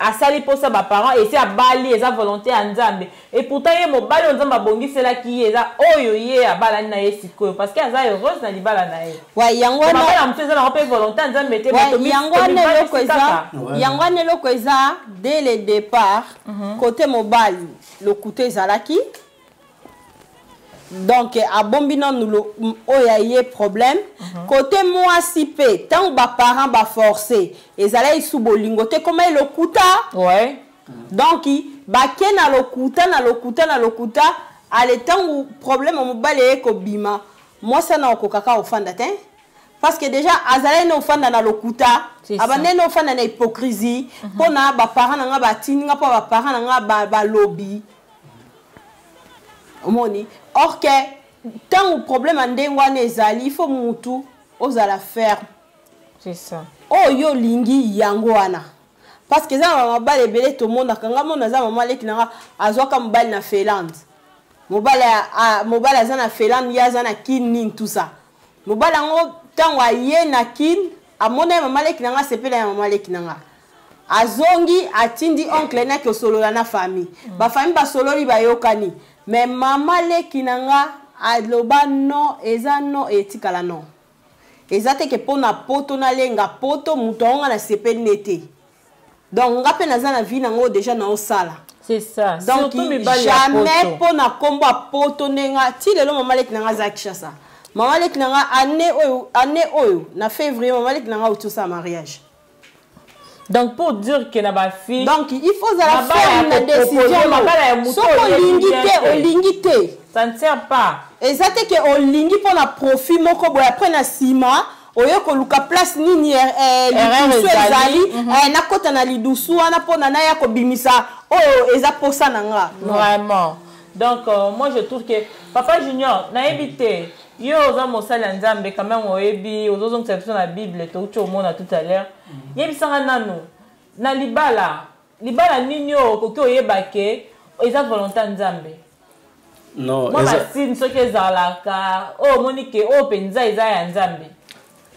asali posa ba parents et c'est à bali eza volonté ya nzambe et pourtant ye mobali nzambe abongisela ki eza oyo ye abala na ye sikoyo parce que aza heureuse na libala na ye
wa yango na
mobali amteza na pe volonté nzambe te
yango ne loko eza dès le départ côté mobali le côté ezalaki donc abombi non nous oya ye problème côté moi si pe tant ba parents ba forcer ezala isu bolingo te comme le kuta
ouais
donc ba kena le kuta à le temps où problème mobali e ko bima moi ça na okokaka ofanda te parce que déjà azala no ofanda na lokuta abane no ofanda na hypocrisie pona ba parents nga ba tininga pa ba parents nga ba lobby omoni or que tant au problème ndengwa nezali il faut mutu ozala ferme
c'est ça
oh yo lingi yango wana parce que za mabale belé to mona kanga mona za mama leki nanga azwaka mobali na Finlande mobali za na Finlande ya za na kin tout ça mobali ngo tango aye na kin amona mama leki nanga sepela ya mama leki nanga azongi atindi oncle na ke solola na famille ba famille ba sololi ba yokani mais maman leki nanga aloba non eza non etikala non eza te ke pona poto na lenga poto mutonga na sepeli nete donc nga pe naza na vie nango déjà na osala
c'est ça
donc jamais pona kombo poto nenga ti lelo maman leki nanga za Kinshasa maman leki nanga année oyo na février maman leki nanga tout ça mariage.
Donc pour dire que na ba fille
donc il faut la faire une décision so ko lingite
ça ne sert pas
exacte que o lingi pour na profit moko boya après na sima oyo ko luka place nini lidusu ezali na kota na lidusu wana pona na ya ko bimisa oyo eza posa nanga
vraiment donc moi je trouve que papa Junior na éviter yo oza mosala nzambe quand même oyebi ozozongisa biso na Bible touti omona tout à l'heure yebisanga nano na libala nini okoki oyeba ke eza volonté nzambe
non
moi basine soki ezalaka omoni ke mpenza eza ya nzambe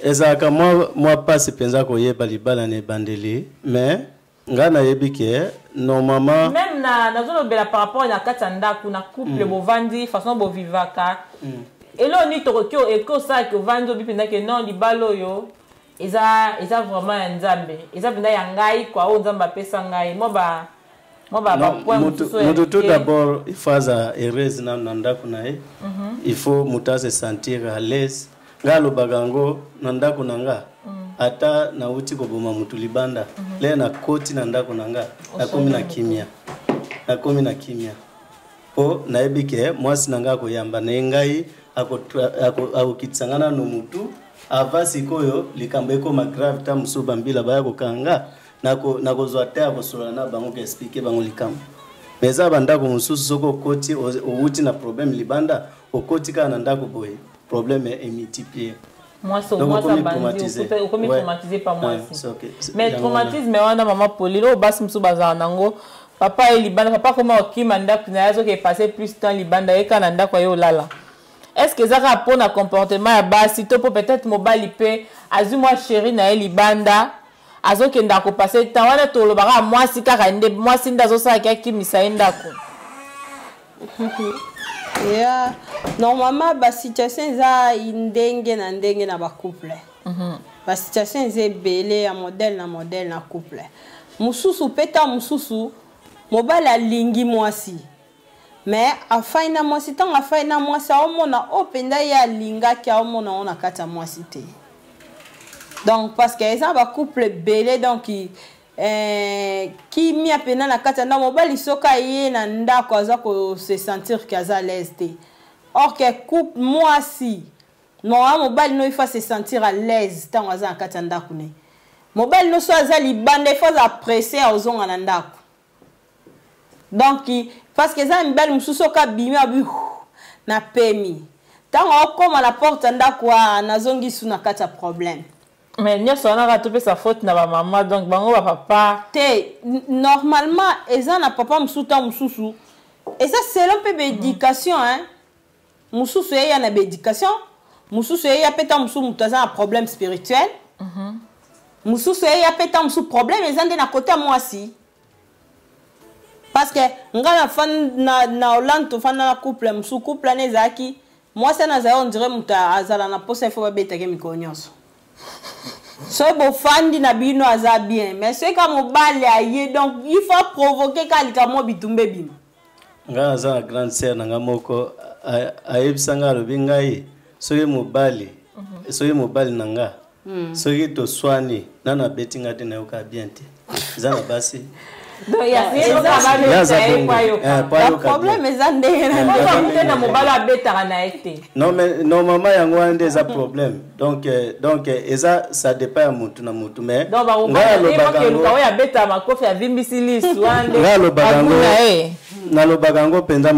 ezalaka mwa pasi mpenza koyeba libala na ebandeli mais nga nayebi ke normalement
même nazolobela par rapport na kati ya ndako na couple bovandi façon bovivaka elo ni tokoki ekosalaki ovandi obi mpenza ke non libala oyo eza vraiment ya nzambe eza mpenza ya ngai kwa oyo nzambe apesa ngai
moto tout d'abord il faut aza heureuse na ndako na ye il faut moto se sentir à l'aise nga alobaka yango na ndako na nga ata nauti koboma mutu libanda le na koti na ndako na nga nakomi na kimia po nayebi ke mwasi na nga akoyamba na ye ngai akokitisa na no mutu ava sikoyo likambo ekoma grave ta mosusu bambila baya kokanga nakozwa te akosola na bango koexplike bango likambo mais eza bandako mosusu soki okoti outi na problème libanda okoti kaka na ndako boye problème emultiplie
okomi traumatisé par mwasi mais traumatisme wana mama Pauline oyo basi mosusu bazala nango papa ye libanda papa koma okima ndako na ye azoki epase plus temps libanda ye kaka na ndako aye olala est-ce que ezaka mpona comportement ya basi to po peut-être mobali mpe azwi mwa chéri na ye libanda azokenda akopase temps wana tolobaka mwasi kaka nde mwasi nde azosalaki akimisa ye ndako
Yeah. Normalement, la situation est ndenge na ba couple. La situation est belé à modèle na couple. Mususu peta mususu mobile a lingi mwasi. Mais a faina mwasi tant a faina mwasi a omona openda ya linga ki a omona ona kata mwasi te. Donc parce que ça ba couple belé donc qui mi apena na kata na mobali soka ye na ndako aza ko se sentir qu'aza à l'aise te. Or que couple mwasi non mobali no il faut se sentir à l'aise tant aza na kata ndako ne. Mobali no so aza libanda il faut apprécier ozonga na ndako. Donc parce que ça mbali mususu ka bimi abi na pemi. Tant okoma na porte ndako na zongi su na kata problème.
Mais nous sommes tous sa faute na maman donc bango papa
te normalement eza na papa musuta mususu et ça c'est un peu d'éducation hein mususu ya na éducation mususu ya peta mususu mutaza un problème spirituel mususu ya peta mususu problème ezande na côté moi si parce que ngana fan na Hollande to fan na couple mususu couple nezaki moi ça na za on dirait muta azala na posa il faut ba beta ke mikonyonso. So bo fandi na bino aza bien mais c'est comme mobali aye donc il faut provoquer kalika mo bitumbe bima
nga za na grande sœur nga moko ayebisanga lobi ngai soki mobali nanga soki to swani nana betinga te na yoka bien te za na basi
donc ya
problème eza ndenge
na mobali abetaka na ete
non mais normalement yango wana nde eza problème donc eza ça dépend ya mutu na mutu mais nalobaka yango mpenza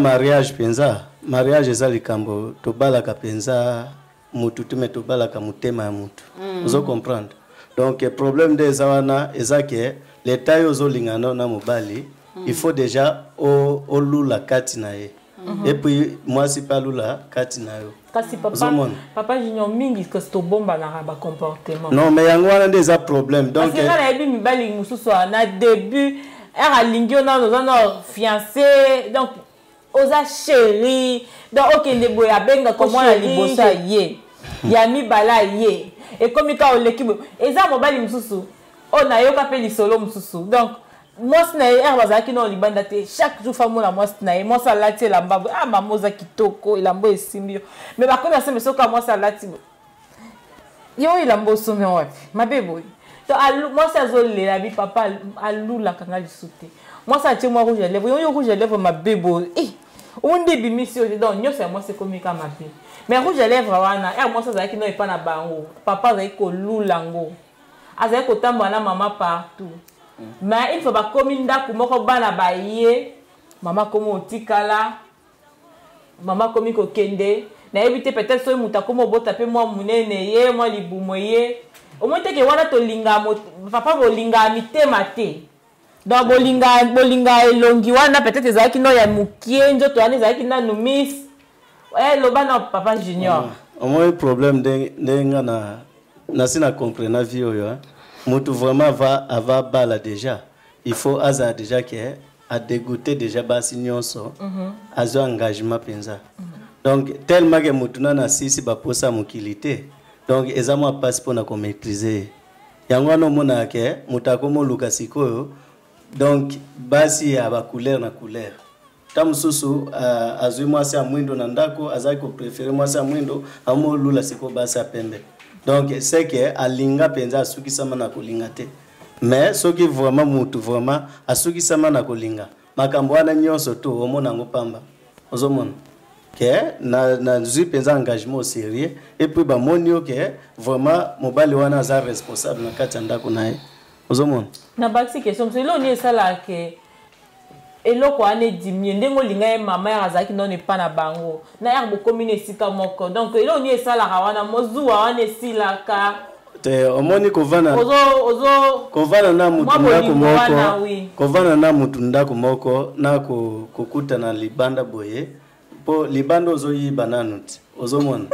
mariage eza likambo tobalaka mpenza mutu tume tobalaka motema ya mutu ozo comprendre donc problème nde eza wana eza ke l'état yo zolingana na mobali il faut déjà olula kati na ye et puis moi si pas lula kati na yo
kasi papa junior mingi que to bomba na ba comportement
non mais yango wana nde eza problème donc
parce que na yebi mibali mususu na début era lingio na no fiancé donc oza chéri donc OK ndebo ya benga comme na libosa ye ya mibala ye et comme ka olekibo eza mobali mususu on a yoka pe lisolo mususu donc moi na er bazaki no libanda te chaque jour famo la moi na moi ça lati la mbabu mamoza kitoko ilambo esimbio mais ba kona sema soka moi ça lati yo ilambo somme wapi mabebo to moi ça zolé la bi papa alula kanga lisute moi ça tie moi rouge à lèvres yo rouge à lèvres mabebo on début mission donc nyo c'est moi c'est comme ka mabé mais rouge à lèvres wana moi ça zaki no epa na bango papa zaki ko lulango azali kotamba na maman partout mais il faut pas comme ndako moko bana baye maman comme otikala maman comme ko kende na éviter peut-être so muta comme bota pe moi munene ye moi libumo ye au moins te ke wana to linga papa bolinga mitema te donc bolinga elongi wana peut-être ezaki no ya mukie njoto wana ezaki na numis loba na papa junior
au moins problème de na sina comprendre vie oyo mutu vraiment va bala déjà il faut aza déjà que a dégoûté déjà basi nyonso azo engagement penza donc tellement que mutu na sisi ba posa mukilité donc ezamo passe pour na ko maîtriser yango no mona ke mutako mo luka sikoyo donc basi ya ba couleur na couleur tamususu azui mwasi ya mwindo na ndako azaki ko préférer mwasi ya mwindo amo lula siko basi ya pembe donc c'est que alinga penza asuki sama na kolinga te mais soki vraiment mutu vraiment asuki sama na kolinga makambo wana nyonso to omona ngo pamba ozomona que na zui penza engagement au sérieux et puis ba monio que vraiment mobali wana za responsable na kati ndako nae ozomona
na baxi question c'est là on est ça là que eloko ane dimie ndengo linga mama ya azaki non pas na bango na ya bokomine sika moko donc elo ni esala wana mozuwa wane silaka
te omoni kovana na mutu ndako moko kovana na mutu ndako moko na kokuta na libanda boye po libanda ozoyi bananut ozomona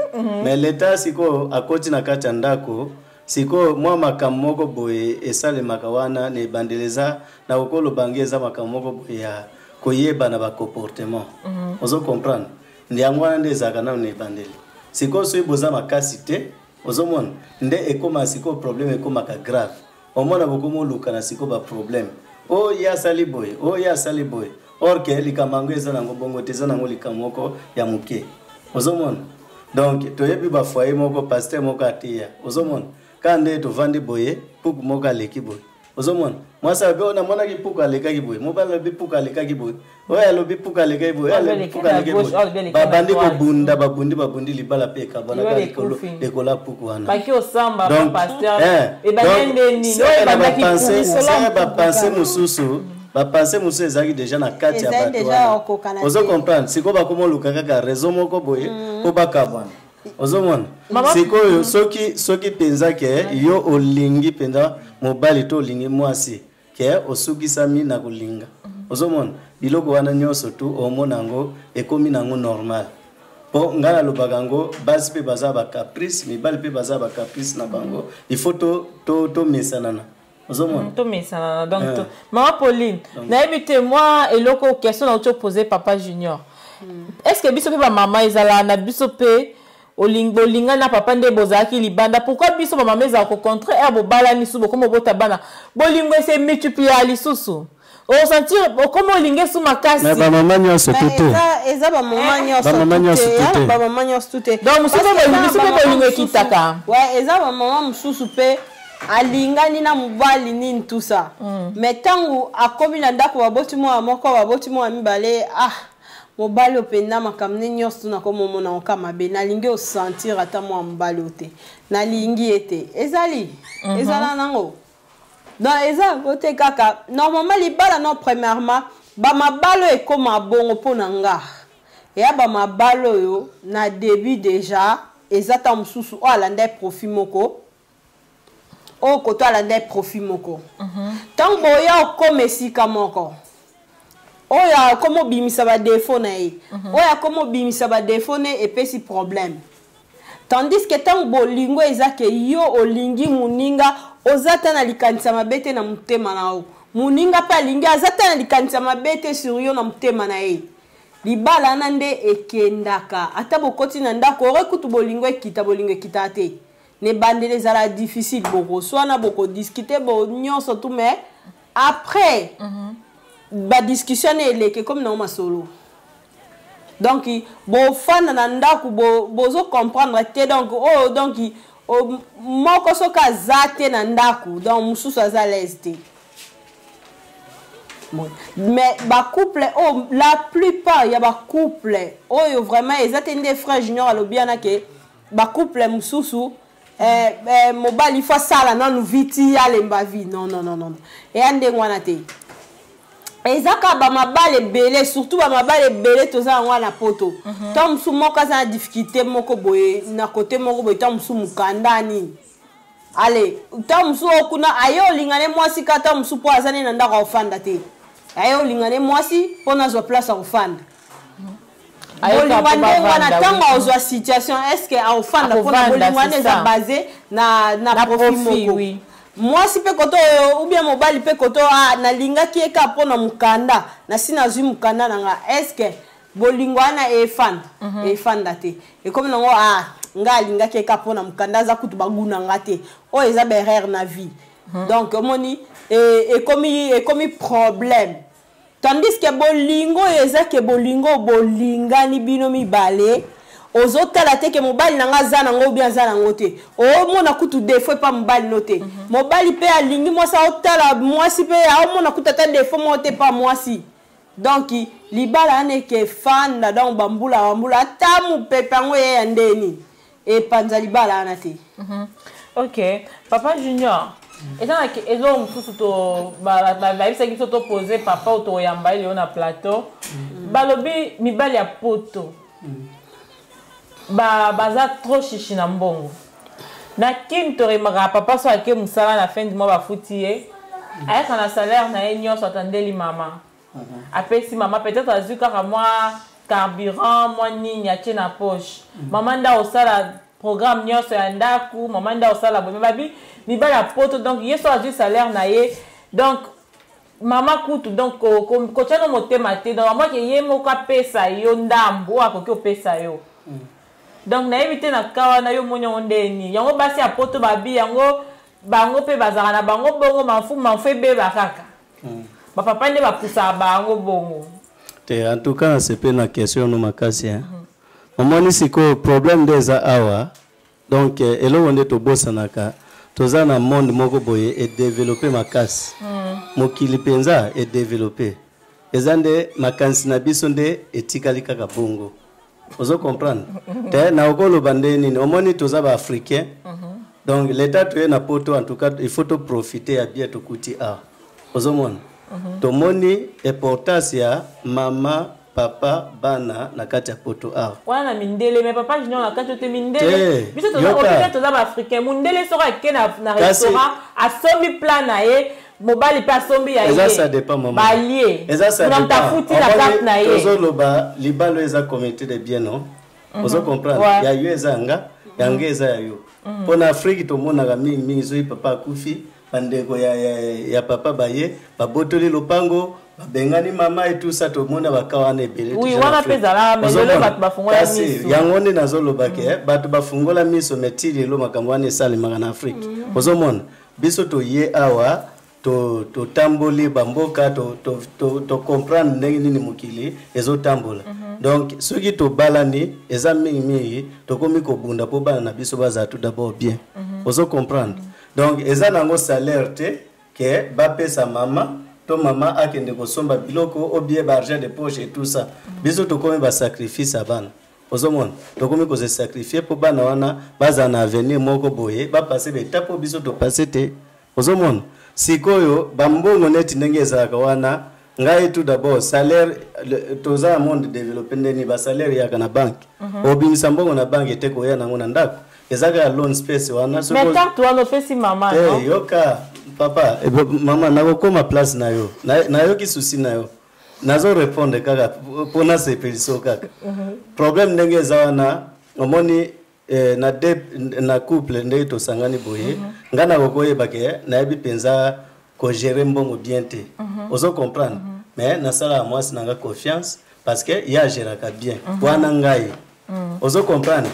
mais l'état siko akoti na kati ndako siko mwa makamoko boye esale makawana ne bandeleza na kokolo bangeza makamoko boye ya koyeba na ba comportement ozo comprendre ndiango wana ndezaka na ne bandele siko so iboza makasi te ozomona nde ekoma siko problème ekoma ka grave omona bokomo luka na siko ba problème o ya sali boye or que likamango eza nango bongo teza nango likamoko ya muke ozomona donc toyebi ba foyer moko pasteur moko atia ozomona kande to vandi boye puku moka leki boye ozomona mwasa be ona mona ki puku aleka ki boye mobala be puku aleka ki boye oya lo be puku aleka ki boye ale puku aleka boye babandi ko bunda babundi libala pe ka bana ka dekola puku wana
baki osamba ba pasteur
e banende ni no bandaki ba penser mususu ba penser mususu ezaki déjà na kati ya bato ozo comprendre siko ba komo luka kaka raison moko boye ko bakabwana ozomona sikoyo soki penza ke yo olingi penza mobali to olingi mwasi ke osukisami na kolinga ozomona biloko wana nyonso tu omona ngo ekomi nango normal po ngala lobaka ngo basi pe baza ba caprice mibali pe baza ba caprice na bango il faut to mesanana ozomona
to mesanana donc maman Pauline na ebite moi eloko question na auto poser papa junior est-ce que biso pe ba mama ezala na biso pe olinga na papa nde bozaki libanda pourquoi biso mama meza ko contraire bobala ni subo comme bota bana bolingo se multiplier lisusu o sentir comme olinga su makasi
mais ba mama nyonso tuté
eza ba mama nyonso tuté ba mama nyonso tuté
donc mususu bolingo kitaka
ouais eza ba mama mususu pe alinga ni na mubali ni tout ça mais tangu akomi na ndako baboti mo moko baboti mo mibale mobali openda makamne nyonso na komomona okama be nalingi o sentir ata mo mobali ote nalingi ete ezali ezala nango donc eza côté kaka normalement libala non premièrement ba mabalo ekoma bongo pona nga ya ba mabalo yo na début déjà ezata mususu o alanda profit moko o koto alanda profit moko tango ya okomesika moko oya komo bimisa ba défaut na ye oya komo bimisa ba défaut ne epesi problème tandis que tant bolingo ezake yo olingi muninga ozata na likanisa mabete na mutema nao muninga pa lingi azata na likanisa mabete sur yo na mutema na ye libala nande ekendaka ata bokoti na ndako orekutu bolingo ekita te ne bandele zala difficile boko swana boko discuter bo nyonso tout mais après ba discussion eleke comme na masolo donc bo fana na ndaku bozo comprendre te donc donc moko soka zate na ndaku donc mususu aza l'aise mais ba couple la plupart ya ba couple vraiment ezate nde frère junior alobiana ke ba couple mususu mobali fa sala na viti alemba vie non et ande ngwana te ezaka ba mabale belé surtout ba mabale belé toza ngwa na poto tom su moko za difficulté moko boye na côté moko boye tom su mukanda nini allez tom su okuna ayo lingane mwasi ka tom su po azani na ndako ofanda te ayo lingane mwasi pona zo place ofanda ayo lingane wana tango ozwa situation est-ce que ofanda pona lingane za basé na profit moko mwasi pe koto ou bien mobali pe koto na linga ki eka pona mukanda na sina zui mukanda nanga est-ce que bolingwana e fanda te e comme nango nga linga ki eka pona mukanda za kutu baguna ngate o eza berère na vie donc omoni e komi problème tandis que bolingo eza ke bolingo bolingani bino mibale ozotala te ke mobali nanga za nango bien za nango te o mona kutu défaut pas mobali noté mobali pe alingi mwasi otala mwasi pe a mona kutu ta défaut moté pas mwasi donc libala ane ke fanda donc bambula tamu pepango ye ndeni e panza libala ana te
OK papa junior ezana ke ezo mfusu to ba vibes ki to poser papa to yamba ile na plateau balobi mibali ya poto baza trop chichi na mbongo na kinto remaka papa so ake musala na fin du mois ba futiye ayaka na salaire na enyo so atandeli mama apesi mama peut-être azuka ka moi carburant moi nini ache na poche mama nda osala programme nyoso ya ndaku mama nda osala bo babi mibala poto donc yeso azu salaire na ye donc mama kutu donc ko tshano motema te donc moi ke yemo ka pesa yo ndambo akoki opesa yo donc na éviter na kawa na yo monyo ndeni yango basi apoto babi yango bango pe bazaka na bango bongo manfu be bakaka ba papa ne ba poussa bango bongo
te en tout cas c'est pas na question no makasi hein omoni siko problème des awa donc elo onde to bosanaka toza na monde moko boye et développer makasi mokili penza et développer ezande makansi na biso nde etikali kaka bongo. Vous comprenez? Na okolo bandeni omoni toza ba africain. Donc l'état tu es na poto en tout cas il faut te profiter à bien to kuti a. Vous moni. To moni importance ya mama papa bana na kati ya poto a.
Wana mindele mais papa junior na kati te mindele. Biso toza okolo toza ba africain mindele soka ke na restaurant a sombi plan na ye. Mobali pa sombi ya ye.
Ça dépend maman.
Balier.
Ça dépend.
Ta fouti la carte na ye.
Tozo loba libalo eza comité de bien non. Vous comprenez? Ya yo ezanga, yanga eza ya yo. Pour Afrique to mona ga mingi zo papa kufi, bandeko ya papa baye, ba botoli lopango, ba bengani mama et tout ça to mona bakawana ebele.
Oui, wana peza la mais lelo bat bafungola miso.
Yango nde nazo loba ke bat bafungola miso metili lo makambo wana esali na Afrique. Vous mona biso to ye awa to tamboli bamboka to comprendre ndenge nini mokili ezo tambola donc soki to balani eza mingi to komi ko bunda po bana na biso baza tout d'abord bien ozo comprendre donc eza nango salaire te ke ba pesa mama to mama akende ko somba biloko obie ba argent de poche et tout ça biso to komi ba sacrifice abana ozo mona to komi ko se sacrifier po bana wana baza na avenir moko boye ba passer betapo biso to passer te ozo mona sikoyo bambongo neti ndenge ezalaka wana ngai tout d'abord salaire toza monde développé ndeni ba salaire yaka na banque obimisa mbongo na banque te ko ya nango na ndako ezaka loan space wana
so mais tant toi no pesi mama
no yoka papa mama na kokoma place na yo na yo ki souci na yo nazo répondre kaka pona se peliso kaka problème ndenge ezana omoni na couple ndenge to sangani boye ngana kokoye bake na yebi penza ko gérer mbongo bien te ozo comprendre mais na sala mwasi nanga confiance parce que ya géraka bien wana ngai ozo comprendre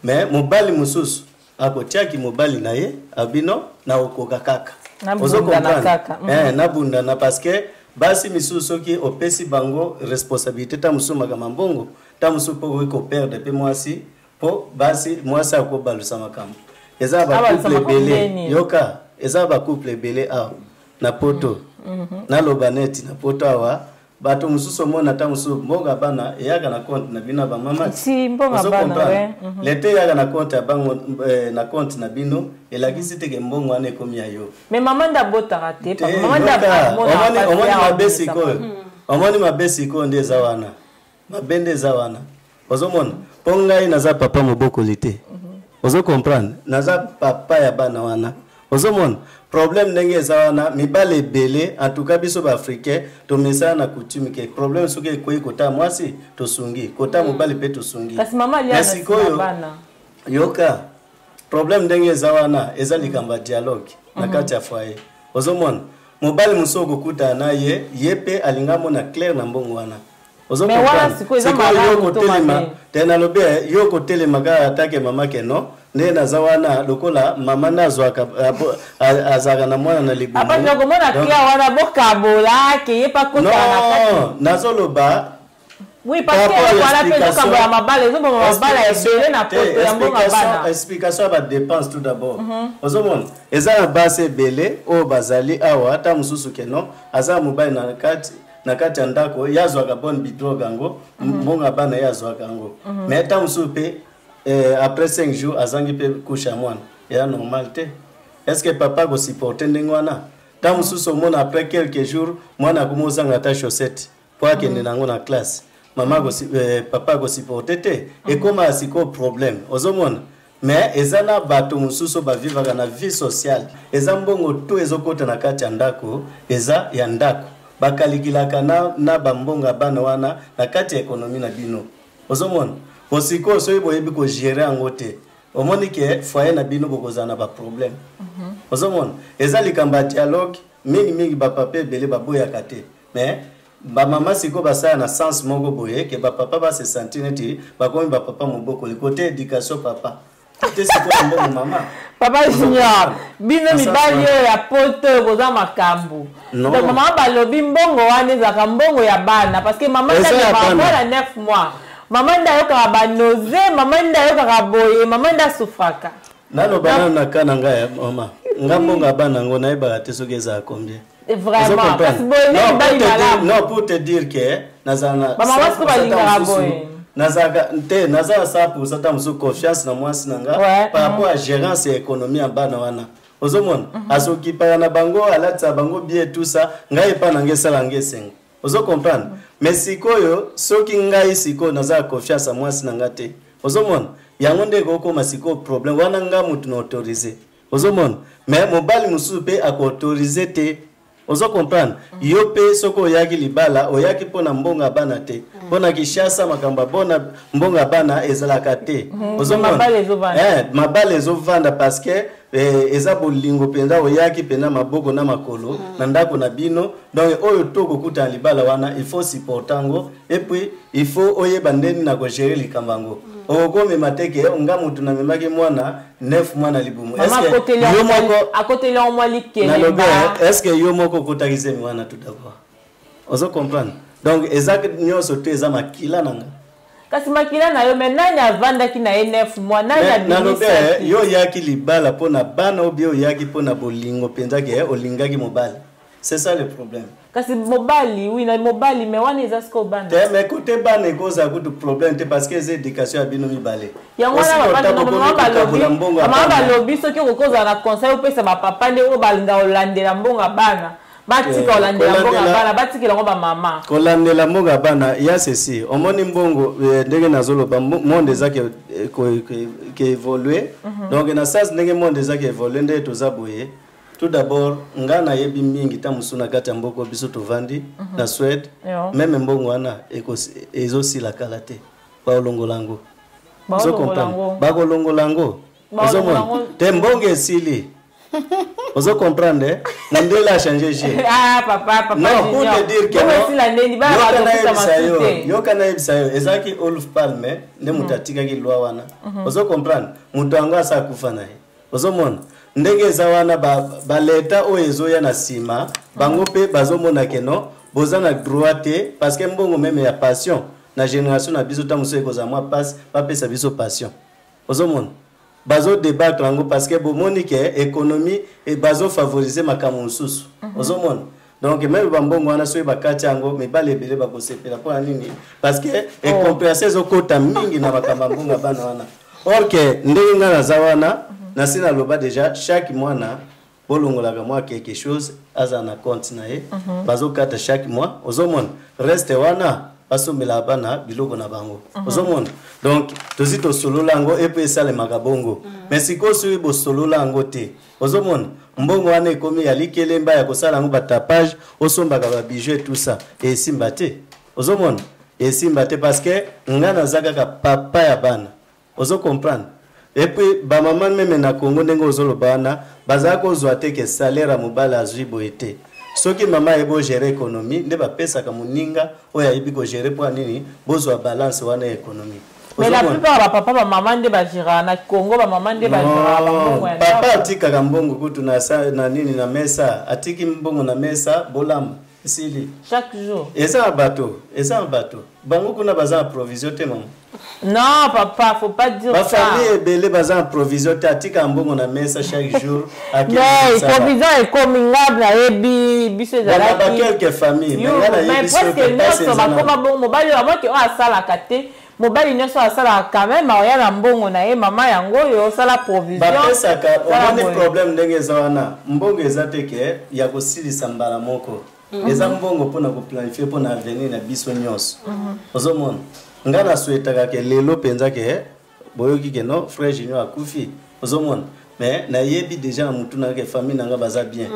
mais mobali mususu akotiaki mobali na ye abino na okoka kaka ozo comprendre na bunda na parce que basi misusu soki opesi bango responsabilité ta musuma kama mbongo ta musupo ko perdre pe mwasi po basi mwasi akobalusa makambo eza ba couple belé yoka eza ba couple belé a na poto na lobaneti na poto awa bato mususu mona ta mususu mbonga bana yaka na compte na bino ba mama
si mbonga bana
lete yaka na compte ya bango na compte na bino elakisi te ke mbongo ane komi ayo
mais maman nda botaka te papa maman nda
omoni mabesi ko omoni mabesi ko ndeza wana mabende za wana ozomona pongai naza papa moboko lite ozo comprendre naza papa ya bana wana ozomona problème ndenge za wana mibale ebele en tout cas biso ba africain to mesa na coutume ke problème soki koyi kota mwasi to sungi kota mobale pe to sungi
kasi mama alia na bana
yoka problème ndenge za wana eza likamba dialogue na kati ya foyer ozomona mobale musoko kuta na ye pe alinga mona clair na mbongo wana
mais wana sikoyo eza malamu to mabe
tena lobe yoko telema ka atake mama ke no ne na zawana lokola mama nazwaka azaka na mwana na libumu
apa ndoko mona kia wana bokabola ke yepa kota na kati
nazoloba
oui parce que voilà pe bokabola mabale zo mabala ebele na poto ya mbonga bana
explication ba dépense tout d'abord ozomona eza na base ebele o bazali awa ata mususu ke no aza mobile na kati ya ndako yazwaka bonne bidrogue yango mbonga bana yazwaka yango mais ata mususu pe après 5 jours azangi pe kusha mwana ya normalité est-ce que papa go supporter ndenge wana ta mususu mona après quelques jours mwana kumozanga ta chaussette pour akende nango na classe mama go papa go supporter te et comment asiko problème ozomona mais ezana bato mususu ba vivaka na vie sociale eza mbongo to ezokota na kati ya ndako eza ya ndako bakalikilaka na bambonga bana wana na kati ya ekonomi na bino ozomona osiko so boyebi ko gérer yango te omoni ke foyer na bino bokozana ba problème ozomona eza likamba dialogue mingi ba papa ebele baboyaka te mais ba mama siko basala na sens moko boye ke ba papa ba se sentir neti bakomi ba papa moboko le côté éducation papa te siko mbongo mama
papa junior bino mibali ya poto koza makambo donc mama balobi mbongo wana ezaka mbongo ya bana parce que mama nda 9 mois mama nda yoka banoze mama nda yoka boye mama nda sufraka
nalo bana na kana ngaya mama ngambonga bana ngo naeba te soki eza combien
vraiment parce que
non pour te dire que nazana
mama ko balinga boye
naza ça pour ça ta musu confiance na mwasi nanga par rapport à gérance et économie en bana wana ozomona asokipa na bango alatsa bango bien tout ça ngai pa nange sala ngesengo ozo comprendre mais sikoyo soki ngai siko naza confiance à mwasi nanga te ozomona yango ndeko ko masiko problème wana nga mutu na autoriser ozomona mais mobali musu pe ako autoriser te ozo comprendre yo pe soko yaki libala oyaki pona mbonga bana te pona kishasa makamba bona mbonga bana ezalaka te
ozomona
mabale ezovanda parce que eza bolingo penza oyaki pena maboko na makolo na ndako na bino donc oyo toko kuta libala wana il faut supportango et puis il faut oyeba ndeni na ko gérer likambango okome mateke nga mutu na memaki mwana 9 mwana libumu est-ce que yo moko kotakise mwana tout d'abord ozo comprendre donc ezak nyoso te eza makila nanga
kasi makila na yo menani avandaki na 9 mois nani
yo yaki libala pona bana obio yaki pona bolingo penza ke olingaki mobali c'est ça le problème
kasi mobali oui na mobali mais wana eza sko bana
mais côté bana ekoza kutu problème te parce que c'est éducation ya bino mibale
yango wana mama balobi soki okoza na conseil opesa ba papa nde o balinga olandela mbonga bana batika olandela mbonga bana batikela ngo ba mama
kolandela mbonga bana ya ceci omoni mbongo ndenge nazoloba monde ezaki ke évoluer donc na sens ndenge monde ezaki évoluer nde tozaboye. Tout d'abord, ngana yebi mingi ta musuna kati ya mboko biso tovandi na Suède. Même mbongo wana ezosi la kalate. Ba olongolango. Ba olongolango. Te mbongo esili. Ozo comprendre? Ndela changer chez.
Ah papa.
Non, pour te dire que yo kana ebisayo. Ezaki Oluf Palme nde mutatika ki lwa wana. Ozo comprendre? Mutu anga sa kufana. Ozo mona. Ndenge za wana ba leta o ezoya na sima bango pe bazomona keno bozana droite parce que mbongo même ya passion na génération na biso tamuso ekoza moi passe pas pesa biso passion ozomona bazo débattre ngo parce que bomoni ke économie et bazo favoriser makamu mususu ozomona donc même bambongo wana soki bakati yango mibali ebele bakosepela mpo na nini parce que ecompréhension ezokota mingi na makambo ya mbongo ya bana wana or ke ndenge nga naza wana nasi naloba déjà chaque mwana bolongolaka mwa quelque chose aza na compte na ye bazokata chaque mois ozomona reste wana basombela bana biloko na bango ozomona donc tozi tosolola yango epe esalemaka bongo mais sikoyo soki bosolola yango te ozomona mbongo wana ekomi ya likelemba ya kosala yango batapage osombaka babijou et tout ça esimba te ozomona esimba te parce que nga naza kaka papa ya bana ozocomprendre et puis bamama meme na Congo ndenge ozoloba wana bazala kozwa te ke salaire ya mobali azwi boye te soki mama ebo gérer économie nde bapesaka moninga oyo ayebi kogere mpo nini bozwa balance wana ya économie.
Mais la plupart ba papa ba maman nde bajira na Congo ba maman nde bajira mbongo ya
papa atikaka mbongo kutu na nini na mesa atiki mbongo na mesa bolamba isili
chaque jour
eza bateau bango kuna baza provision te maman.
Non papa, faut pas dire
ma
ça.
Ma famille est belle, baza en provision atika mbongo na mesa chaque jour.
Non, provision est communable na yebi biso za la.
Dans quelques familles,
mais presque non, ça va comme bon mobile avant que on sala kate. Mobile nyonso asala quand même ya na mbongo na ye mama yango yo sala provision.
Ba pesa ka on a problème ndenge zawana. Mbongo ezateke ya kosilisa mbala moko. Eza mbongo pona ko planifier pona avenir na biso nyonso. Ozomona ngana souhaitaka ke lelo penza ke boyoki ke no frère Junior akufi ozomona mais na yebi déjà na mutu na ke famille nanga baza bien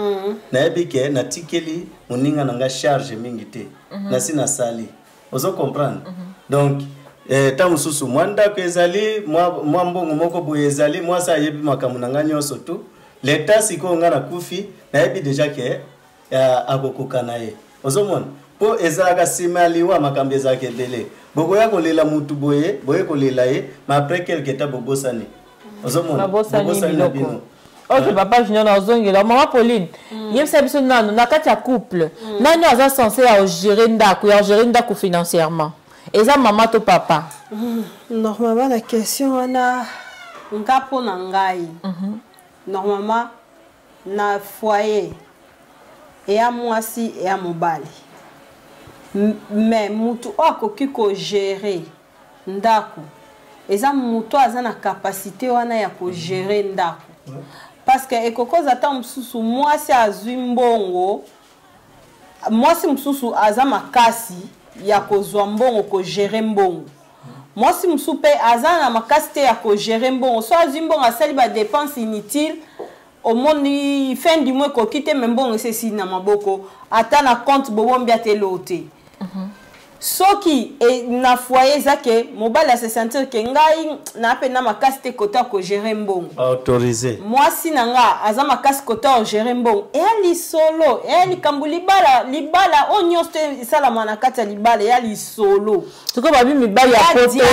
na yebi ke na tikeli moninga nanga charge mingi te na sina sali ozo comprendre donc ta mususu mwanda ko ezali mwa mbongo moko boye ezali mwa sa yebi makamu nanga nyonso tu l'état siko ngana kufi na yebi déjà ke akokoka na ye ozomona po ezalaka simaliwa makambo ezalaka ebele bokoya kolela mutu boye kolela ye mais après quelque temps bobosani ozomona bobosani na bino.
Ok papa Junior na ozongela maman Pauline yebisa biso nano na kati ya couple nani aza censé ya gérer ndako financièrement eza maman to papa.
Normalement la question wana ngapo na ngai normalement na foyer et à mwasi et à mobali. Mais mutu akoki ko gérer ndako eza mutu aza na capacité wana ya ko gérer ndako parce que ekokoza ta msusu mwasi azwi mbongo mwasi msusu aza makasi ya kozwa mbongo ko gérer mbongo mwasi msusu pe aza na makasi te ya ko gérer mbongo so azwi mbongo asali ba dépenses inutiles au moni fin du mois ko kite mbongo sesi na maboko ata na compte bobombi atelote. Soki na foyer zake mobile a se sentir que ngai na pe na makasi te kota ko gérer mbongo
autorisé
mwasi nanga aza makasi kota ko gérer mbongo e ali solo e ali kambu libala onyoste sala mana kati ya libala ya li solo
tuko babi mibali ya poto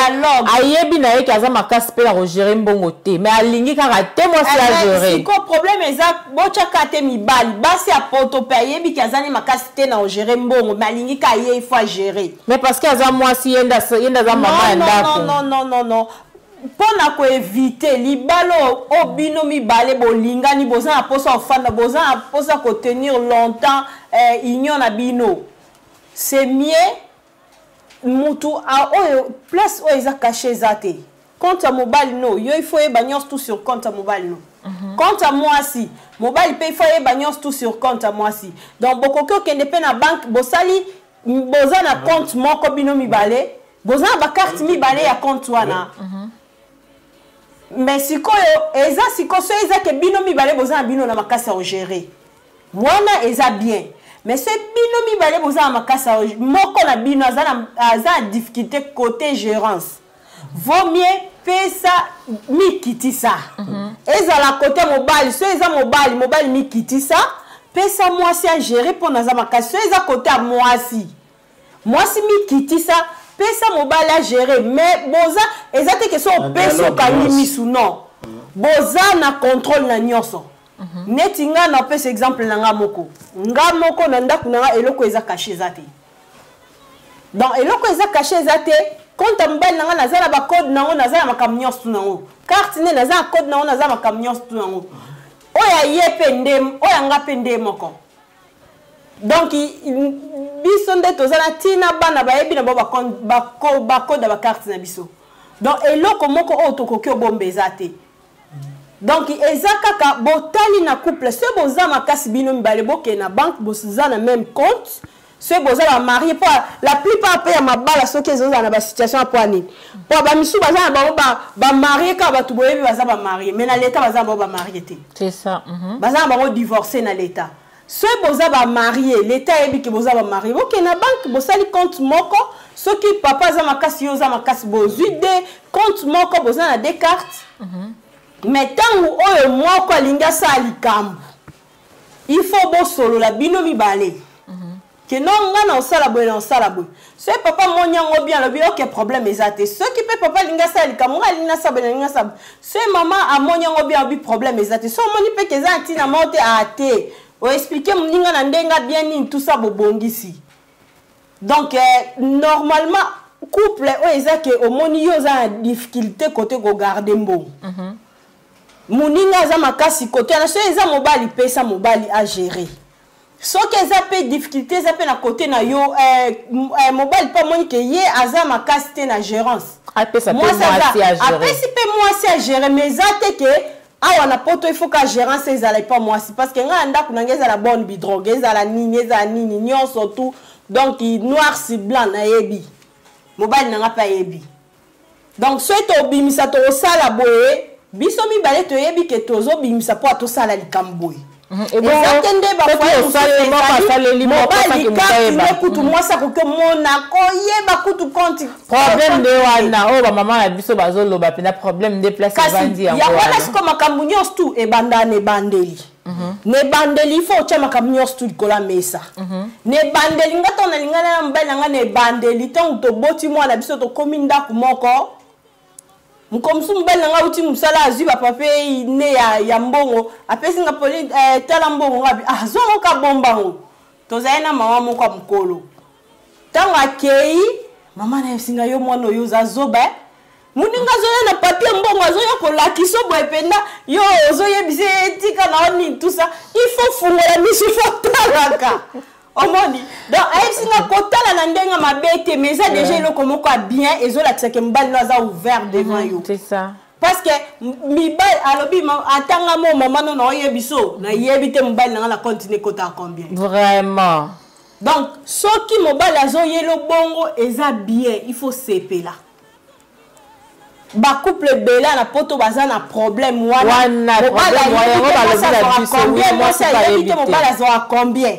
ayebi na ye kaza makasi pe ko gérer mbongo te mais alingi kaka te mwasi a gérer
siko problème eza bocha kate mibali basi ya poto pe ayebi kaza ni makasi te na ko gérer mbongo mais alingi ka ye il faut gérer.
Mais parce que aza mwasi yenda za mama ya ndako.
Non. Pona ko éviter libalo obino mibale bolingani boza na posa ofanda boza na posa ko tenir longtemps union na bino. C'est mieux mutu a oyo place o eza caché zate. Compte mobile no, yo il faut e bagnos tout sur compte mobile no. Compte à mwasi, mobile pay faut e bagnos tout sur compte à mwasi. Donc bokoko kende pe na banque bosali boza na compte moko bino mibale boza na carte mibale ya compte wana mais sikoyo eza sikoso eza ke bino mibale boza na bino na makasa o gérer mwana eza bien mais c'est bino mibale boza na makasa moko na bino aza difficulté côté gérance vaut mieux pesa mikitisa eza la côté mobile so eza mobile mikitisa pesa mwasi a gérer pour naza makasi eza côté à mwasi mi kitisa pesa mobile a gérer mais boza eza te que so peso kalimi sou non boza na contrôle na nyonso neti nga na pesa exemple na nga moko na ndako na eloko eza caché zate donc eloko eza caché zate compte mobile na nga naza na ba code nango naza na makambo nyonso nango carte ne naza na code nango naza na makambo nyonso nango oya ye pende oya nga pende moko donc biso nde tozala tina bana bayebi na bakoda bakarte na biso donc eloko moko oyo tokoki obomba eza te donc eza kaka botali na couple se boza makasi bino mibale bokee na banque boza na même compte se boza bamarié po la plupart mpe ya mabala soki ezozala na basituation ya poani po bamisu baza na bango bamarié kaka bato boyebi baza bamarié mais na l'état baza na bango bamarié te
c'est ça
baza na bango divorcé na l'état so boza bamarié l'état yebi ke boza bamarié bokee na banque bosali compte moko soki papa aza makasi yo oza makasi bozwi de compte moko boza na de cartes mais ntango oyo moko alingi asala likambo il faut bosolola bino mibale que non nga na osala boye na osala boye so papa monyango bien lobi ok problème eza te soki mpe papa alingi asala likambo nga alingi asala boye na alingi asala so mama amonyango bien lobi problème eza te so omoni mpe keza ntina moko te ate oexplike moninga na ndenga bien nini tout ça bobongisi donc normalement couple oyo eza ke omoni yo oza na difficulté côté kogarde mbongo moninga aza makasi côté na so eza mobali pesa mobali a gérer soki eza mpe difficulté eza mpe na côté na yo mobali mpe omoni ke ye aza makasi te na gérance apesi mpe mwasi a gérer mais eza te ke awa na poto il faut ka gérance ezala epa mwasi parce que nga ndako nange ezala bonne bidrogue ezala nini nyonso tout donc noir si blanc nayebi mobali nanga mpe ayebi donc so tobimisa tosala boye biso mibale toyebi ke tozobimisa mpo atosala likambo boye ezate nde mobali kati nde kutu mwasi akoki mona koyeba kutu konti
problème nde wana oyo bamama na biso bazoloba mpena problème nde place evandi yango
wana siko makambo nyonso tu ebanda na ebandeli na ebandeli ifo otya makambo nyonso tu likolo ya mesa na ebandeli nga ntango nalingana na mobali nanga na ebandeli ntango toboti mwana biso tokomi ndako moko mkomsu mbele nanga uti musala azwi bapape ne ya mbongo apesi nga poli tala mbongo ngabi zongo ka bombango tozali na mama moko mukolo tango akei mama na yesinga yo mwana oyo zazoba muninga zoya na papier mbongo azoya kolakisa boye penda yo ozoyebise etika na oni tout ça il faut fungola misu fotalaka omoni donc ayesinga kotala na ndenga mabete mais ça déjà eloko moko a bien ezolakisa ke mbali no aza ouvert devant yo
c'est ça
parce que mibali alobi atanga mo mama no na oyebiso na yebi te mbali nanga na continue kota combien
vraiment
donc soki mobali azoyelo bongo eza bien il faut sepela ba couple bela na poto baza na problème wana mobali azoa combien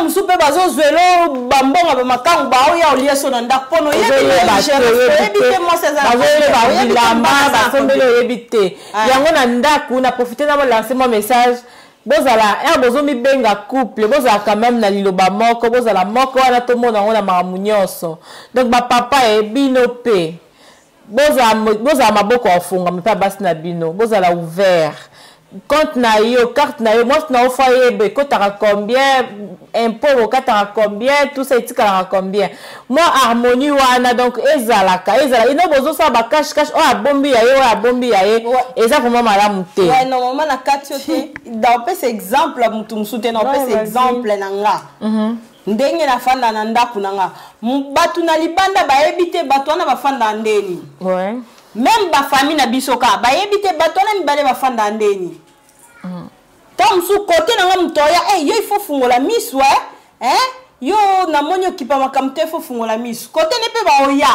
musu pe bazo zwelo bambonga ba makangu ba oya olieso na ndako pono yebite mo seza
ba bilamba ba sombelo yebite yango na ndako na profiter na lancer mon message bozala bozo mi benga couple bozala quand même na liloba moko bozala moko wana to mona ngona mamunyoso donc ba papa e bino pe bozala maboko ofunga mais pas basi na bino bozala ouvert compte na yo carte na yo moi na ofaye be kotaka combien impôt okataka combien tout ça etikala combien moi harmonie wana donc ezalaka ino bozo sa ba cash o abombi ya ye eza vraiment malamu te
ouais normalement na kati yote dans pese exemple mutu musute na pese exemple nanga ndenge na fanda na ndaku nanga batu na libanda bayebi te batu wana bafanda ndeni
ouais
même ba famille na bisoka bayebi te bato na mibale bafanda ndeni tam su côté nanga mtoya yo il faut fungola miso yo na monyo kipa makamte faut fungola miso côté ne pe ba oya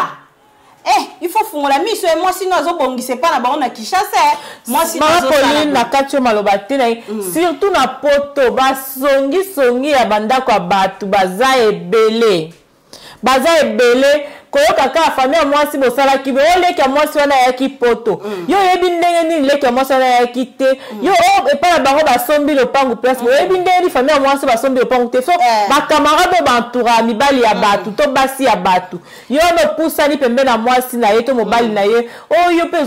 il faut fungola miso et moi sinon azobongise pa na ba ona kishasa moi sinon
Pauline na katio maloba te na surtout na poto ba songi ya bandako ya batu baza ebele koyoka ka famille mwasi bosala ki oleka mwasi wana yaki poto yo yebi ndenge nini leka mwasi wana yaki te yo epala bango basombi lopangu place yebi ndenge famille mwasi basombi lopangu te so ba camarade bantura mibali ya batu to basi ya batu yo no pusani pembe na mwasi na ye to mobali na ye yo pe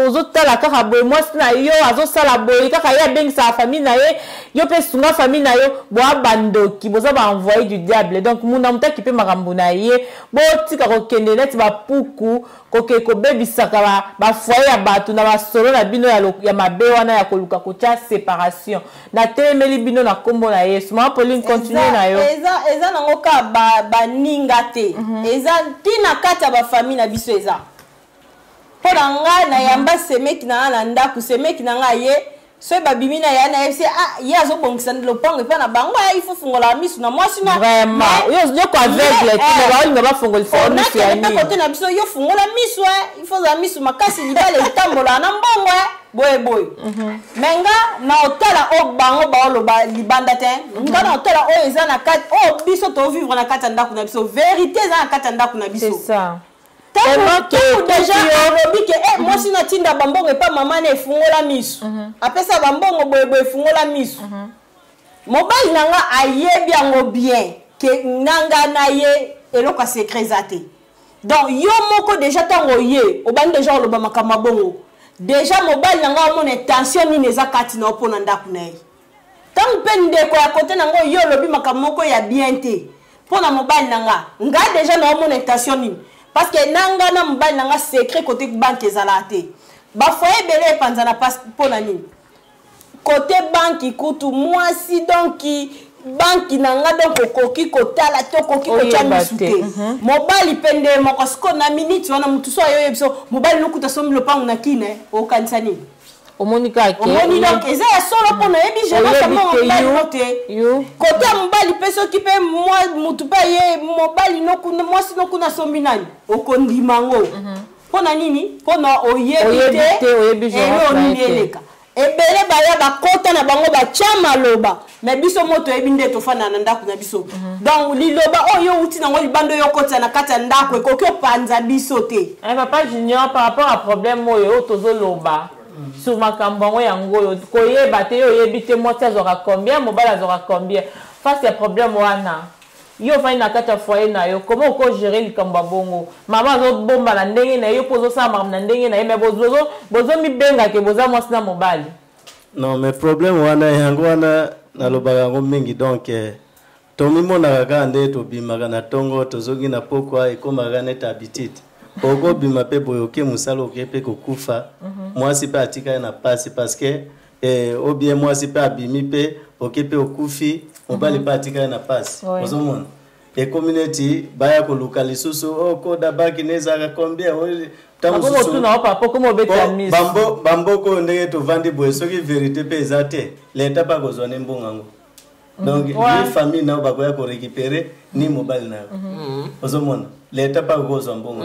ozotala kaka boye mwasi na yo azosala boye kaka ye bengisa famille na ye yo pe sunga famille na yo boa bandoki boza ba envoyer du diable donc muna mutaki pe makambo na ye bo tika ko kende net ba puku koke ko bebisaka ba foyer ya batu na ba solo na bino ya mabe wana ya koluka kocha séparation na telemeli bino na kombo na Yesu. Ma Pauline continue na yo.
Eza nango ka ba ninga te. Eza tina kata ba famille na biso eza. Pona nga na yamba semeki na ndako semeki na nga ye so babimi na yana FC ye azobongisa lopango pe na bango il faut fungola misu na mwasi na
vraiment yo ko aveugle tu na ba fungolisa misu ya
ni côté na biso yo fungola misu il faut za misu makasi libale itambola na mbongo boy menga na hotela o bango ba lo libanda te nga na hotela o eza na kati o biso to vivre na kati ndako na biso vérité eza na kati ndako na biso
c'est ça.
Déjà moi si na tinda bambongo pa mama na efungola misu apesa bambongo boye efungola misu mobile nanga ayebi yango bien ke nanga na ye eloko secret zate donc yo moko déjà tango ye obandi déjà oloba makama bongo déjà mobile nanga omona tension ni neza kati na opona ndaku na ye tango pe ndeko ya kote nango yo lobi makama moko ya bien te pona mobile nanga nga déjà na omona tension ni parce que nanga na mbali nanga secret côté banque ezalate ba foyer belé panzana pas pona nini côté banque kutu moi si donc banque nanga donc koki kotala to koki kocha misute mobile pende moko sko na minute wana mutu so ayo yebiso mobile lokuta so milo pangu na kine o kanisa nini
omonika ke
omoni donc eza ya solo pona yebi je na mobile note côté mobile peso ki pe moi mutu pa ye mobile nokuna moi si nokuna sombi nani okondimango pona nini pona oyebite oyebite ebele baya bakota na bango ba chama loba na biso moto ebinde to fana na ndako na biso donc liloba oyo uti nango libando yo kota na kata ndako ekoki opanza biso te
papa Junior par rapport à problème oyo tozo loba sur makambo yango koyeba te yo yebite moto azora combien mobile azora combien face à problème wana yo fa na kata foyer na yo comment ko gérer likambo bongo mama zo bomba na ndenge na yo pozo sa mama na ndenge na yo mais bozo mi benga ke boza mwasi na mobile
non mais problème wana yango wana na lobaka yango mingi donc tomi mona kaka nde to bimaka na tongo tozogi na pokwa ekomaka net habitude oko bima pe boyoke musalo ke pe kokufa mwasi pe atika na passe parce que ou bien mwasi pe abimi pe okepe okufi mobali pe atika na passe ozomona e community baya ko localisoso oko dabaki nezaka combien bambo ko ndenge to vandi boye soki vérité pe ezate leta pa ko zone mbongango donc ni famille na ba ko ya ko récupérer ni mobile na ozomona leta pa ko zo mbongo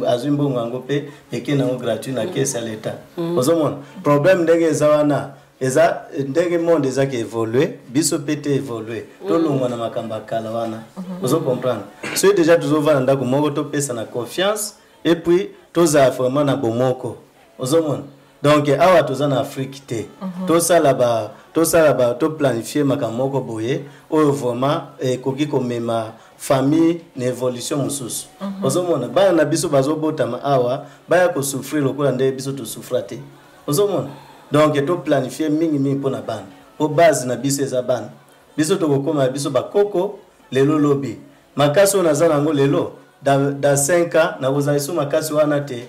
azwi mbongango pe ekena ngo gratuit na caisse leta ozomona problème ndenge ezawana eza ndenge monde eza ke évoluer biso pété évoluer to longwa na makamba kala wana ozo comprendre so déjà tuzo vana ndako moko to pesa na confiance et puis toza vraiment na bomoko ozomona donc awa toza na Afrique te to sala ba to planifier makamoko boye oyo vraiment koki ko mema famille na évolution mususu ozomona bana na biso bazobotama awa baya ko souffrir lokola nde biso to souffrir te ozomona donc to planifier mingi pona bana o base na biso eza bana biso to kokoma biso bakoko lelo lobi makasi ona za nango lelo da 5 ans na bozaiso makasi wana te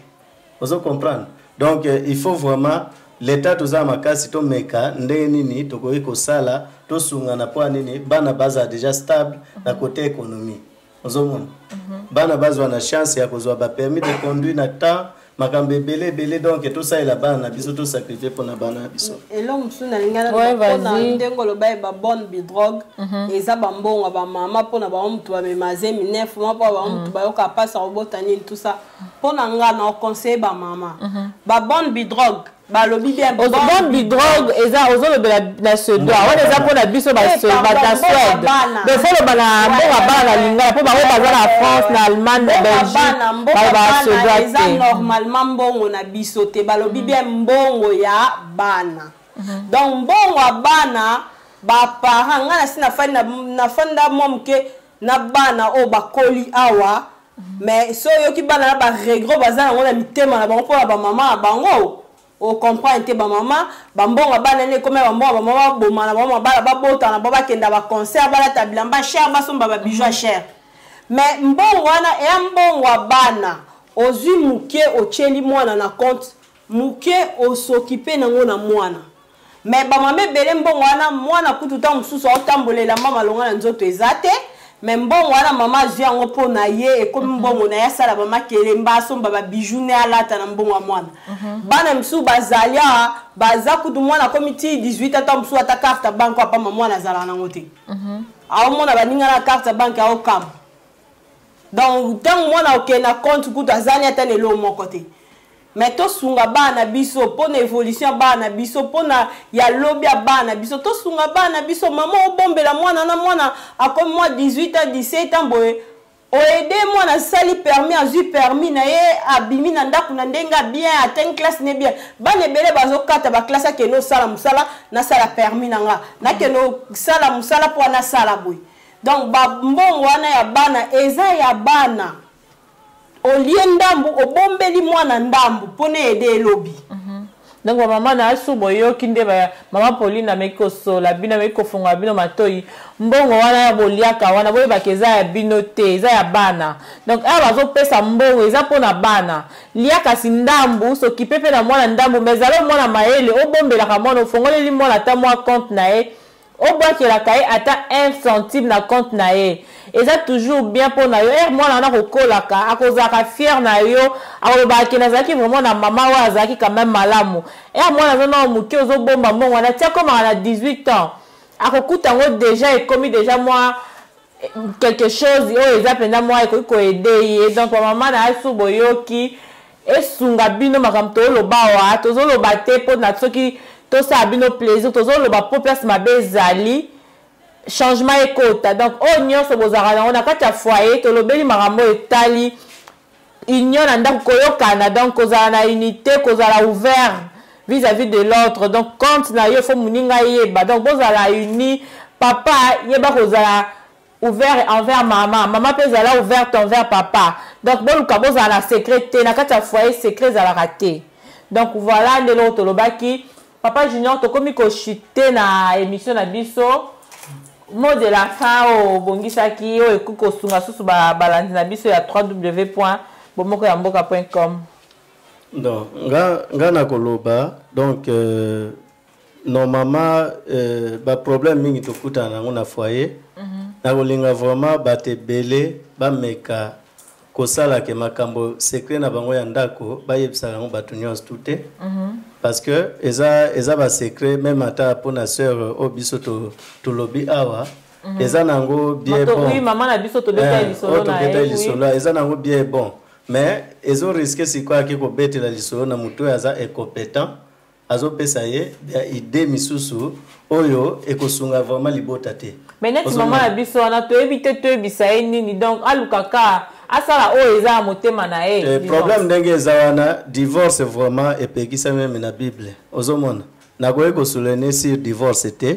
ozo comprendre donc il faut vraiment l'état toza makasi to meka ndenge nini to koyi ko sala to sunga na po nini bana baza déjà stable na côté économie ozo mona bana baza na chance ya kozwa ba permis de conduire na temps makambe belé donc tout ça il a bana na biso to sacrifier pour na bana biso
elong msuna lingana na ndengo lo ba bonne bi drogue eza bambongo ba mama pona ba mtu ba memaze minef mwa ba mtu ba yoka pasa robota ni tout ça pona ngana o conseil ba mama ba bonne bi drogue ba lobi bien
bonne bi drogue eza ozolo bela na se doit on eza pona biso ba se ba ta Suède de folo bana mbonga bana lingana po ba baza na France na Allemagne na Belgique ba se doit
eza normalement mbongo na biso te ba lobi bien mbongo ya bana donc mbongo ya bana ba parents ngana sina fanda momke na bana o bakoli awa mais so yoki bana na ba regro baza na mitema na bango po ba mama bango o comprend te ba mama ba mbongo bana ne comme ba mbongo ba mama boma na ba mama ba bota na ba kenda ba concert ba la tabilamba cher ba somba ba bijou cher mais mbongo wana e mbongo wa bana ozwi muke ocheli mwana na compte muke osokipe nango na mwana mais bamama ebele mbongo wana mwana kutu ta mosusu aotambolela mama longa na nzoto eza te mais mbongo wana mama azwi yango mpo na ye ekomi mbongo na ye asala mama kelemba asomba babiju ne alata na mbongo ya mwana bana mosusu bazali awa baza kutu mwana akomi ti 18 ata mosusu ata carte banke apama mwana azalaka nango te aomona baninga na carte banke aokama donc ntango mwana okende na compte kutu azali ata lelo moko te mais tosunga bana biso pona évolution bana biso pona ya lobi ya bana biso tosunga bana biso mama obombela mwana na mwana akomi mwa 18 à 17 ans boye oede mwana sali permis azwi permis na ye abimi na ndako na ndenga bien atteint classe ne bien bana ebele bazokata baklasse akende osala mosala nasala permis na nga nakende osala mosala mpo nasala boye donc mbongo wana ya bana eza ya bana olie ndambu obombeli mwana ndambu pone ede elobi
donc maman na asubo yoki nde mama Pauline ameko sola bino ameko funga bino matoi mbongo wana ya boliaka wana boye bakeza ya bino te eza ya bana donc aba bazo pesa mbongo eza pona bana liaka si ndambu soki pepe na mwana ndambu mezalo mwana maele obombela ka mwana ofongoleli mwana ta mwa compte na ye obwakelaka ye ata 1 centime na compte na ye eza toujours bien pour na yo mwana na kokolaka akozaka fier na yo akolobaki nazalaki vraiment na mama wa azalaki quand même malamu mwana zona muke ozobomba mbongo wana tia komaka na 18 ans akokuta ngo déjà ekomi déjà moi quelque chose oyo eza mpenza mwa ekoki koede ye donc mama na asu boyoki esunga bino makambo toloba wa tozoloba te mpo na soki tosala bino plaisir tozoloba po place mabe ezali changement ekota donc o nyonso bozalaka nango na kati ya foyer tolobeli makambo etali union na ndako koyokana donc kozala na unité kozala ouvert vis-à-vis de l'autre donc compte na yo fo moninga yeba donc bozala uni papa yeba kozala ouvert envers maman maman mpe ezala ouverte envers papa donc boluka bozala na secret te na kati ya foyer secret ezalaka te donc voilà ndelo tolobaki papa junior tokomi kochute na émission na biso mot de la fin au bongisaki o ekuko sunga susu balandi na biso ya www.bomokoyamboka.com.
Donc nga na koloba donc normalement ba problème mingi tokuta nango na foyer na kolinga vraiment batebele bameka kosala ke makambo secret na bango ya ndako bayebisa yango bato nyonso tute parce que eza ba secret même ata pona sœur obiso to lobi awa eza nango bien bon
oui maman na biso to beta lisolo na
lisolo eza nango bien bon mais ezo risque sikwa ki ko betela lisolo na mutu aza incompétent azo pesa ye ya idée misusu oyo ekosunga vraiment libota te
mais net maman na biso na to ebite to ebisa nini donc alukaka asala o eza motema na e
problème ndenge eza wana divorce vraiment epekisa même na Bible ozomona nakoye ko souligner sur divorce te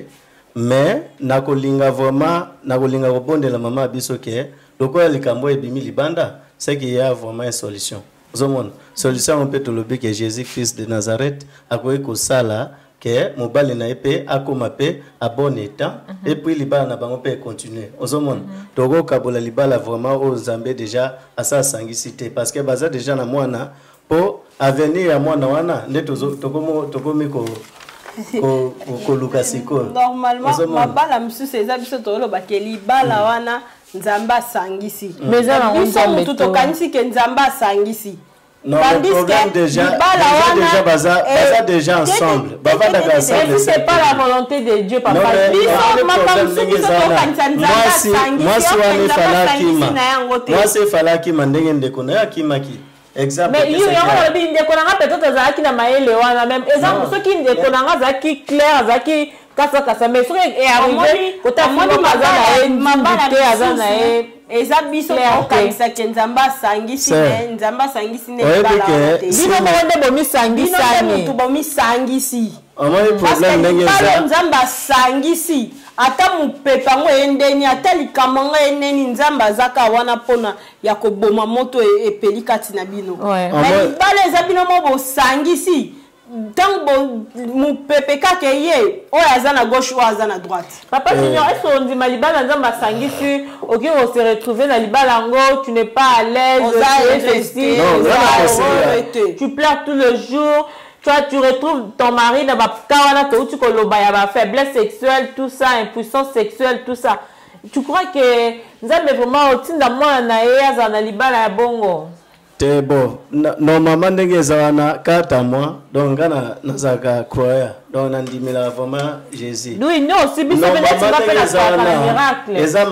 mais nakolinga vraiment nakolinga kobondela mama biso ke lokola likambo ebimi libanda c'est qu'il y a vraiment une solution ozomona solution on peut te lobi que Jésus Christ de Nazareth akoye ko sala que mobali na epe akoma pe a bon état et puis libala na bango pe continuer ozomona togo kabola libala vraiment au Zambie déjà à ça sangicité parce que baza déjà na mwana po avenir ya mwana wana nde tokomi ko lukasiko
normalement mabala msusu eza biso tolo bakeli bala wana nzamba sangisi
mais za na
nzamba to kanisi ke nzamba sangisi.
Non, le problème déjà baza déjà ensemble.
C'est pas la volonté de Dieu, papa.
Moi, c'est falaki mandenge ndeko na yakimaki. Exact.
Mais il y a des ndeko na peut-être zaki na maele wana même. Exemple ceux qui ndeko na zaki clair zaki kasa mais ce est arrivé kota moni mazana azana
eza biso kokanisa ke nzamba sangisi ne bala
bino bonde bomi sangisani
to bomi sangisi
amoi problème ndenge
eza nzamba sangisi ata mupepa ngo endeni ata likama ngo eneni nzamba zaka wana pona ya koboma moto epeli kati na bino mais bale eza bino mo bo sangisi tango mupepe kake ye oyo aza na gauche oyo aza na droite
papa junior eso ondima libala nzamba sangisi Ok, on s'est retrouvé dans Libalango, tu n'es pas à l'aise, tu pleures tout le jour, tu retrouves ton mari dans ma faiblesse sexuelle, tout ça, impuissance sexuelle, tout ça. Tu crois que nous avons vraiment au dans moi na Libala bongo?
C'est bon. Normalement, nous avons 4 mois, donc nous avons croire. Donc on a dit vraiment Jésus.
Oui, non, si bien sûr, miracle.
Et ça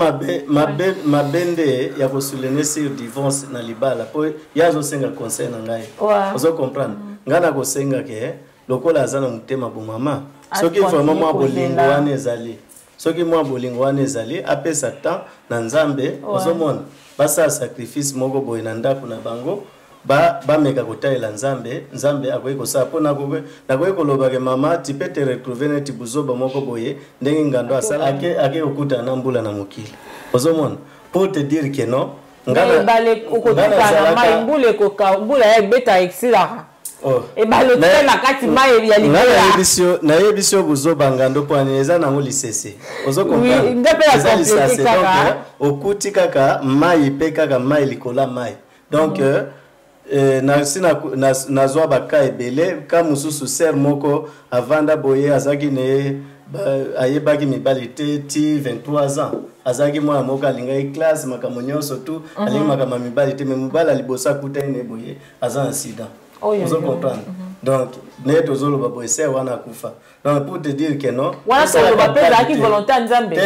ma bende ya ko souligner sur divorce na Libala. Po ya zo senga conseil na ngai. Vous comprendre? Ngana ko senga ke lokola azana mutema bo mama. Soki vraiment moi bolingo wana ezali. Soki moi bolingo wana ezali apesa temps na Nzambe ozomona. Basa sacrifice moko boye na ndako na bango. Ba meka kotaela Nzambe akoyi kosa pona kobe nakoyi koloba ke mama tu peux te retrouver neti buzoba moko boye ndenge ngando asala ake okuta na mbula na mokili ozomona pour te dire que non
ngana bale okuta na mai mbule koka mbula ya beta exila e balo tena kati mai ya libala
na yebisio buzoba ngando pwana eza nango lisese ozokompa
eza lisese
donc okuti kaka mai pe kaka mai likola mai donc nazwa baka ebele ka mususu ser moko avanda boye azaki ne ayebaki mibali te ti 23 ans azaki mwana moko alingai classe makambo nyonso tu alingi makambo mibali te mais mobali alibosa kuta ne boye aza incident vous comprendre donc ne tozoloba boye ser wana kufa donc pour te dire que non
wana tozoloba pe zaki volontaire Nzambe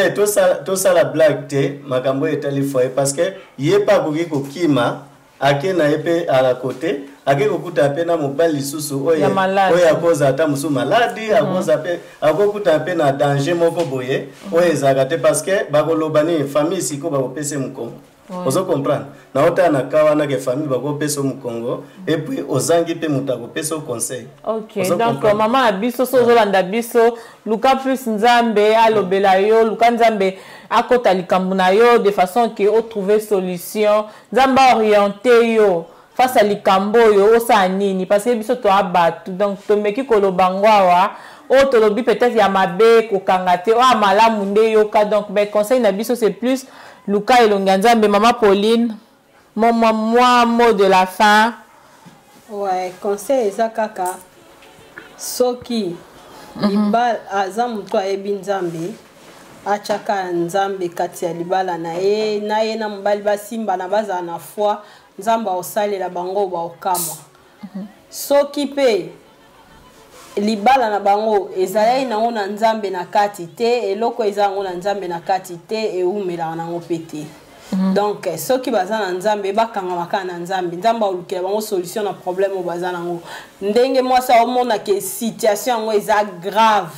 to sala blague te makambo etali foye parce que yepa koki kokima ake na epe à la côté ake kokuta pe na mobali lisusu oya koza ata musu maladi akoza pe akokuta pe na danger moko boye oya ezakate parce que bakoloba ni famille siko bakopesa mukongo ozo comprendre na ota na kawana ke famille bakopesa mukongo et puis ozangi pe mutako pesa conseil.
OK donc maman abiso sozolanda biso luka plus Nzambe alobela yo luka Nzambe akota likambo na yo de façon que o trouver solution Nzambe orienté yo face à likambo yo osa nini parce que biso to abatu donc to meki kolobangwa o to lobi peut-être ya mabe ko kangate o amalamu nde yo ka donc ben conseil na biso c'est plus Luka elonga Nzambe. Maman Pauline moi mot de la fin.
Ouais, conseil eza kaka soki libala azamu to ebi Nzambe achaka Nzambe kati ya libala na ye na mbali basimba na baza na foi Nzambe osalela bango ba okama soki pe libala na bango ezalai na ona Nzambe na kati te eloko ezango na Nzambe na kati te eumela na ngopete donc soki baza na Nzambe bakanga makana na Nzambe olukela bango solution na problème o baza nango ndenge mwasa omona ke situation ngo eza grave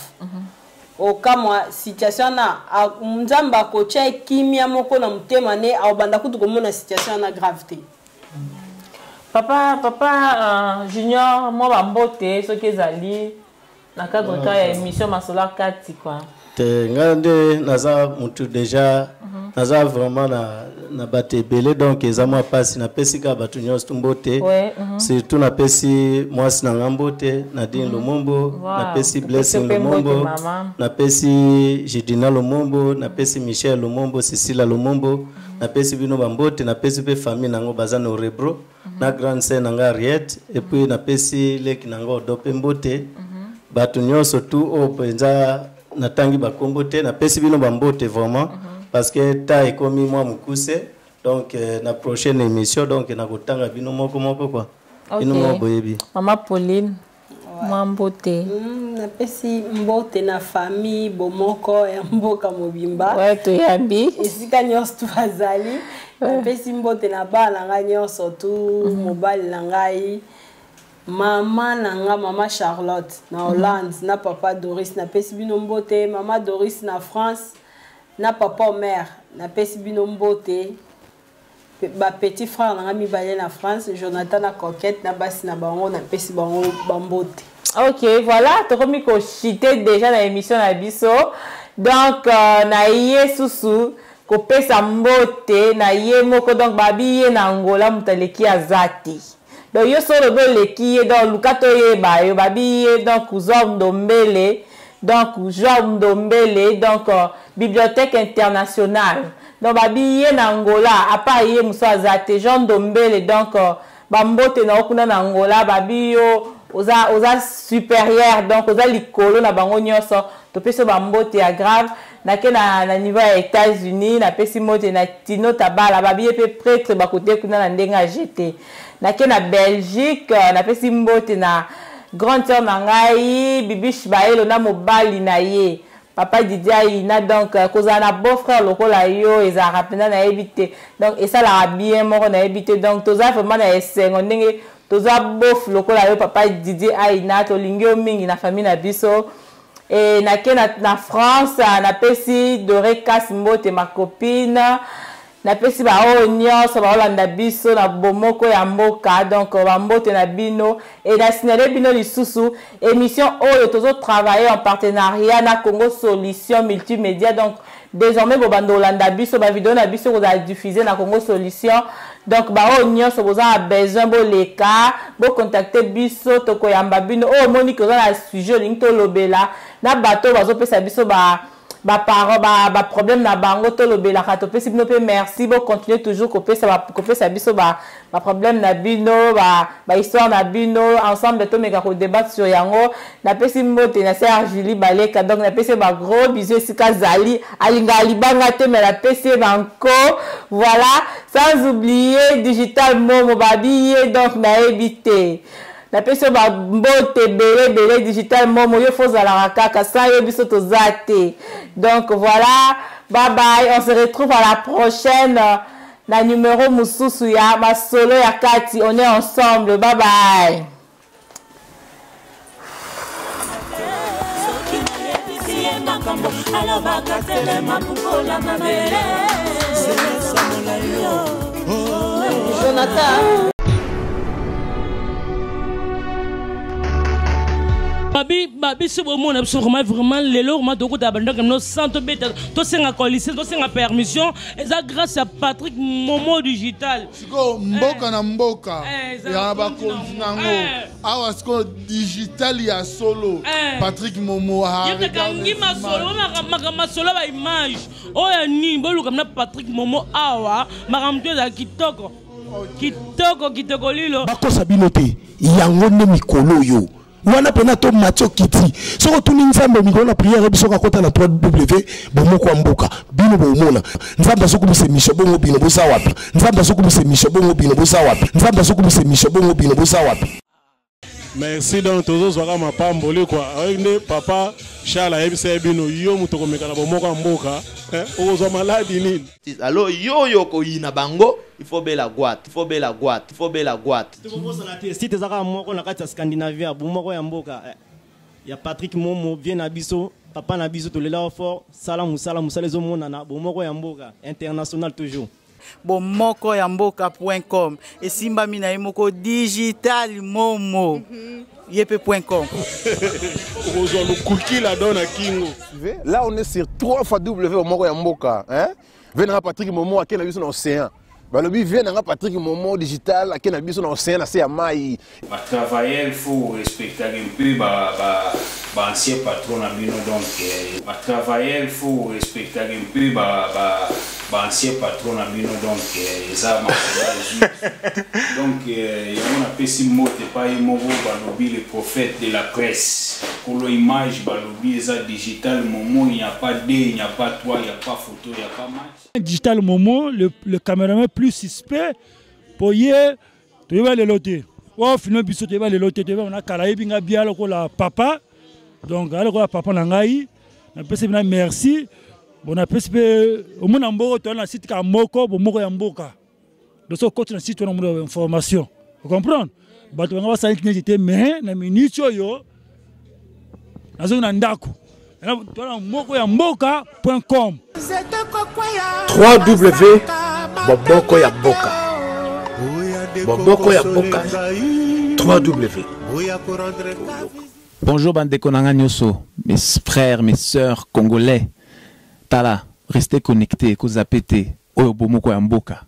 okamwa situation na Nzambe akocha kimia moko na mutema ne abanda kutu komona situation na gravité.
Papa Junior moi bambote soki ezali na cadre ka ya émission Masola Kati quoi.
Te ngande naza mutu déjà naza vraiment na batebele donc ezamwa pasi na pesika batu nyos tumbote surtout na pesi mwasi na ngambote na din Lumumbo na pesi Blessing Lumumbo na pesi Jidina Lumumbo na pesi Michel Lumumbo Cecilia Lumumbo na pesi bino bambote na pesi pe famille nango bazana au Rebro na grande sœur nanga Ariette et puis na pesi leki nango dope mbote batu nyonso tout o penza na tangi bakombote na pesi bino bambote vraiment parce que ta ekomi moi mukuse donc na prochaine émission donc na kotanga bino moko quoi bino mo boyebi.
Maman Pauline moi mbote
na pesi mbote na famille bomoko ya mboka mobimba
ouais to yambi
esika nyonso tu bazali na pesi mbote na bana nga nyonso tu mobali na ngai mama nanga mama Charlotte na Hollande na papa Doris na pesi bino mbote mama Doris na France na papa Omer na pesi bino mbote ba petit frère nanga mibale na France Jonathan na Coquette na basi na bango na pesi bango bambote.
OK voilà to komi ko chité déjà dans l'émission na biso donc na yesusu ko pesa mbote na ye moko donc babi ye na Angola mutaleki azati donc yo solo do leki donc lukato ye ba yo babi ye donc uzom ndombele donc bibliothèque internationale donc babi ye na Angola apa ye muso azate Jean Dombele donc bambote na okuna na Angola babi yo oza supérieur donc oza likolo na bango nyonso to peso bambote ya grave nake na niveau ya États-Unis na pesi mote na Tino Tabala babi ye pe prêtre bakote kuna na ndenga jeté nake na Belgique na pesi mbote na grande sœur na ngai Bibish Baelo na mobali na ye papa Didier Ina donc kozala na beau frère lokola yo eza rapena na ebité donc et ça la bien moko na ebité donc toza vraiment na esengo ndenge toza bof lokola yo papa Didier Aina to lingio mingi na famille na biso et na France na pesi Doré Kasimbote ma copine na pesi ba o nyonso ba olanda biso na bomoko ya mboka donc bambote na bino et na signalé bino lisusu émission oyo tozo travailler en partenariat na Congo Solution Multimédia donc désormais bo bando olanda biso ba vidéo na biso ko za diffuser na Congo Solution donc ba o nyonso boza a besoin bo leka bo contacter biso to ko yamba bino o moni ko za na sujet ling to lobela na bato bazo pesa biso ba problème na bango to lobela kato pesi bino pe merci bo continuer toujours ko pesa biso ba problème na bino ba histoire na bino ensemble to meka ko débattre sur yango na pesi mbote na Sœur Julie Baleka donc na pesi ba gros bisous sika zali alinga libanga te mais la pesi banko voilà sans oublier Digital Momo babiye donc na éviter la personne va mbote belé Digital Momo yo faut la kaka ça yo biso to zate donc voilà bye bye on se retrouve à la prochaine na numéro mususu ya masolo ya kati on est ensemble bye bye
Jonathan Babi c'est vraiment vraiment lelo ma doko tabanda comme no santo beta to senga ko licence to senga permission et ça grâce à Patrick Momo Digital
siko mboka na mboka ya ba kontinango awa siko digital ya solo Patrick Momo ha
yekangi masolo ba image oya ni boluka na Patrick Momo awa makamto za kitoko lilo
bakosa bino te yango ne mikolo yo wana pena to Mathieu Kiti soko tuni nzambe mikolo na prière biso ka kota na 3W bomoko ya mboka bino bomona nzambe soko bise misho bongo bino bosa wapi nzambe soko bise misho bongo bino bosa wapi nzambe soko bise misho bongo bino bosa wapi.
Merci donc tous waka mapamboli quoi avec papa Charles ayebisa bino yo mutoko mekana bomoko ya mboka ozo maladi nini
alors yo ko yina bango il faut bela guate
si te zaka moko na kati ya Scandinavia bomoko ya mboka ya Patrick Momo vient na biso papa na biso to lela fort sala musala zo mona na bomoko ya mboka international toujours
bomoko ya mboka.com esimba mina yemoko Digital Momo yepe.com.
Là on est sur 3W bomoko ya mboka venanga Patrick Momo akena biso na océan balobi venanga Patrick Momo Digital akena biso na océan na se ya mai
ba travailler il faut respecter un peu ancien patron na bino donc ba travailler il faut respecter un peu ancien patron na bino donc ça donc on a pesi mote pas moko balobi le prophète de la presse pour l'image balobi ça Digital Momo il n'y a pas D il n'y a pas toi il n'y a pas photo il n'y a pas match
Digital Momo le caméraman plus suspect pour y tu vas le loter oh finalement biso tu vas le loter tu vas on a kalaï binga bien la papa donc alors la papa nangai na pesi bina merci bon a pesi au monde mboko to na site ka moko bomoko ya mboka donc so côté na site on a information vous comprenez bato nga basali tinete mais na minute yo nazo na ndako na moko ya mboka.com
Boboko ya Boka. Boboko ya Boka. 3W.
Bonjour Bandeko Nanga Nyoso, mes frères, mes sœurs congolais. Tala, restez connectés, kozapete, oyo bomoko ya mboka.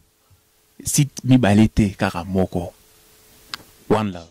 Site mi balete karamoko. One love.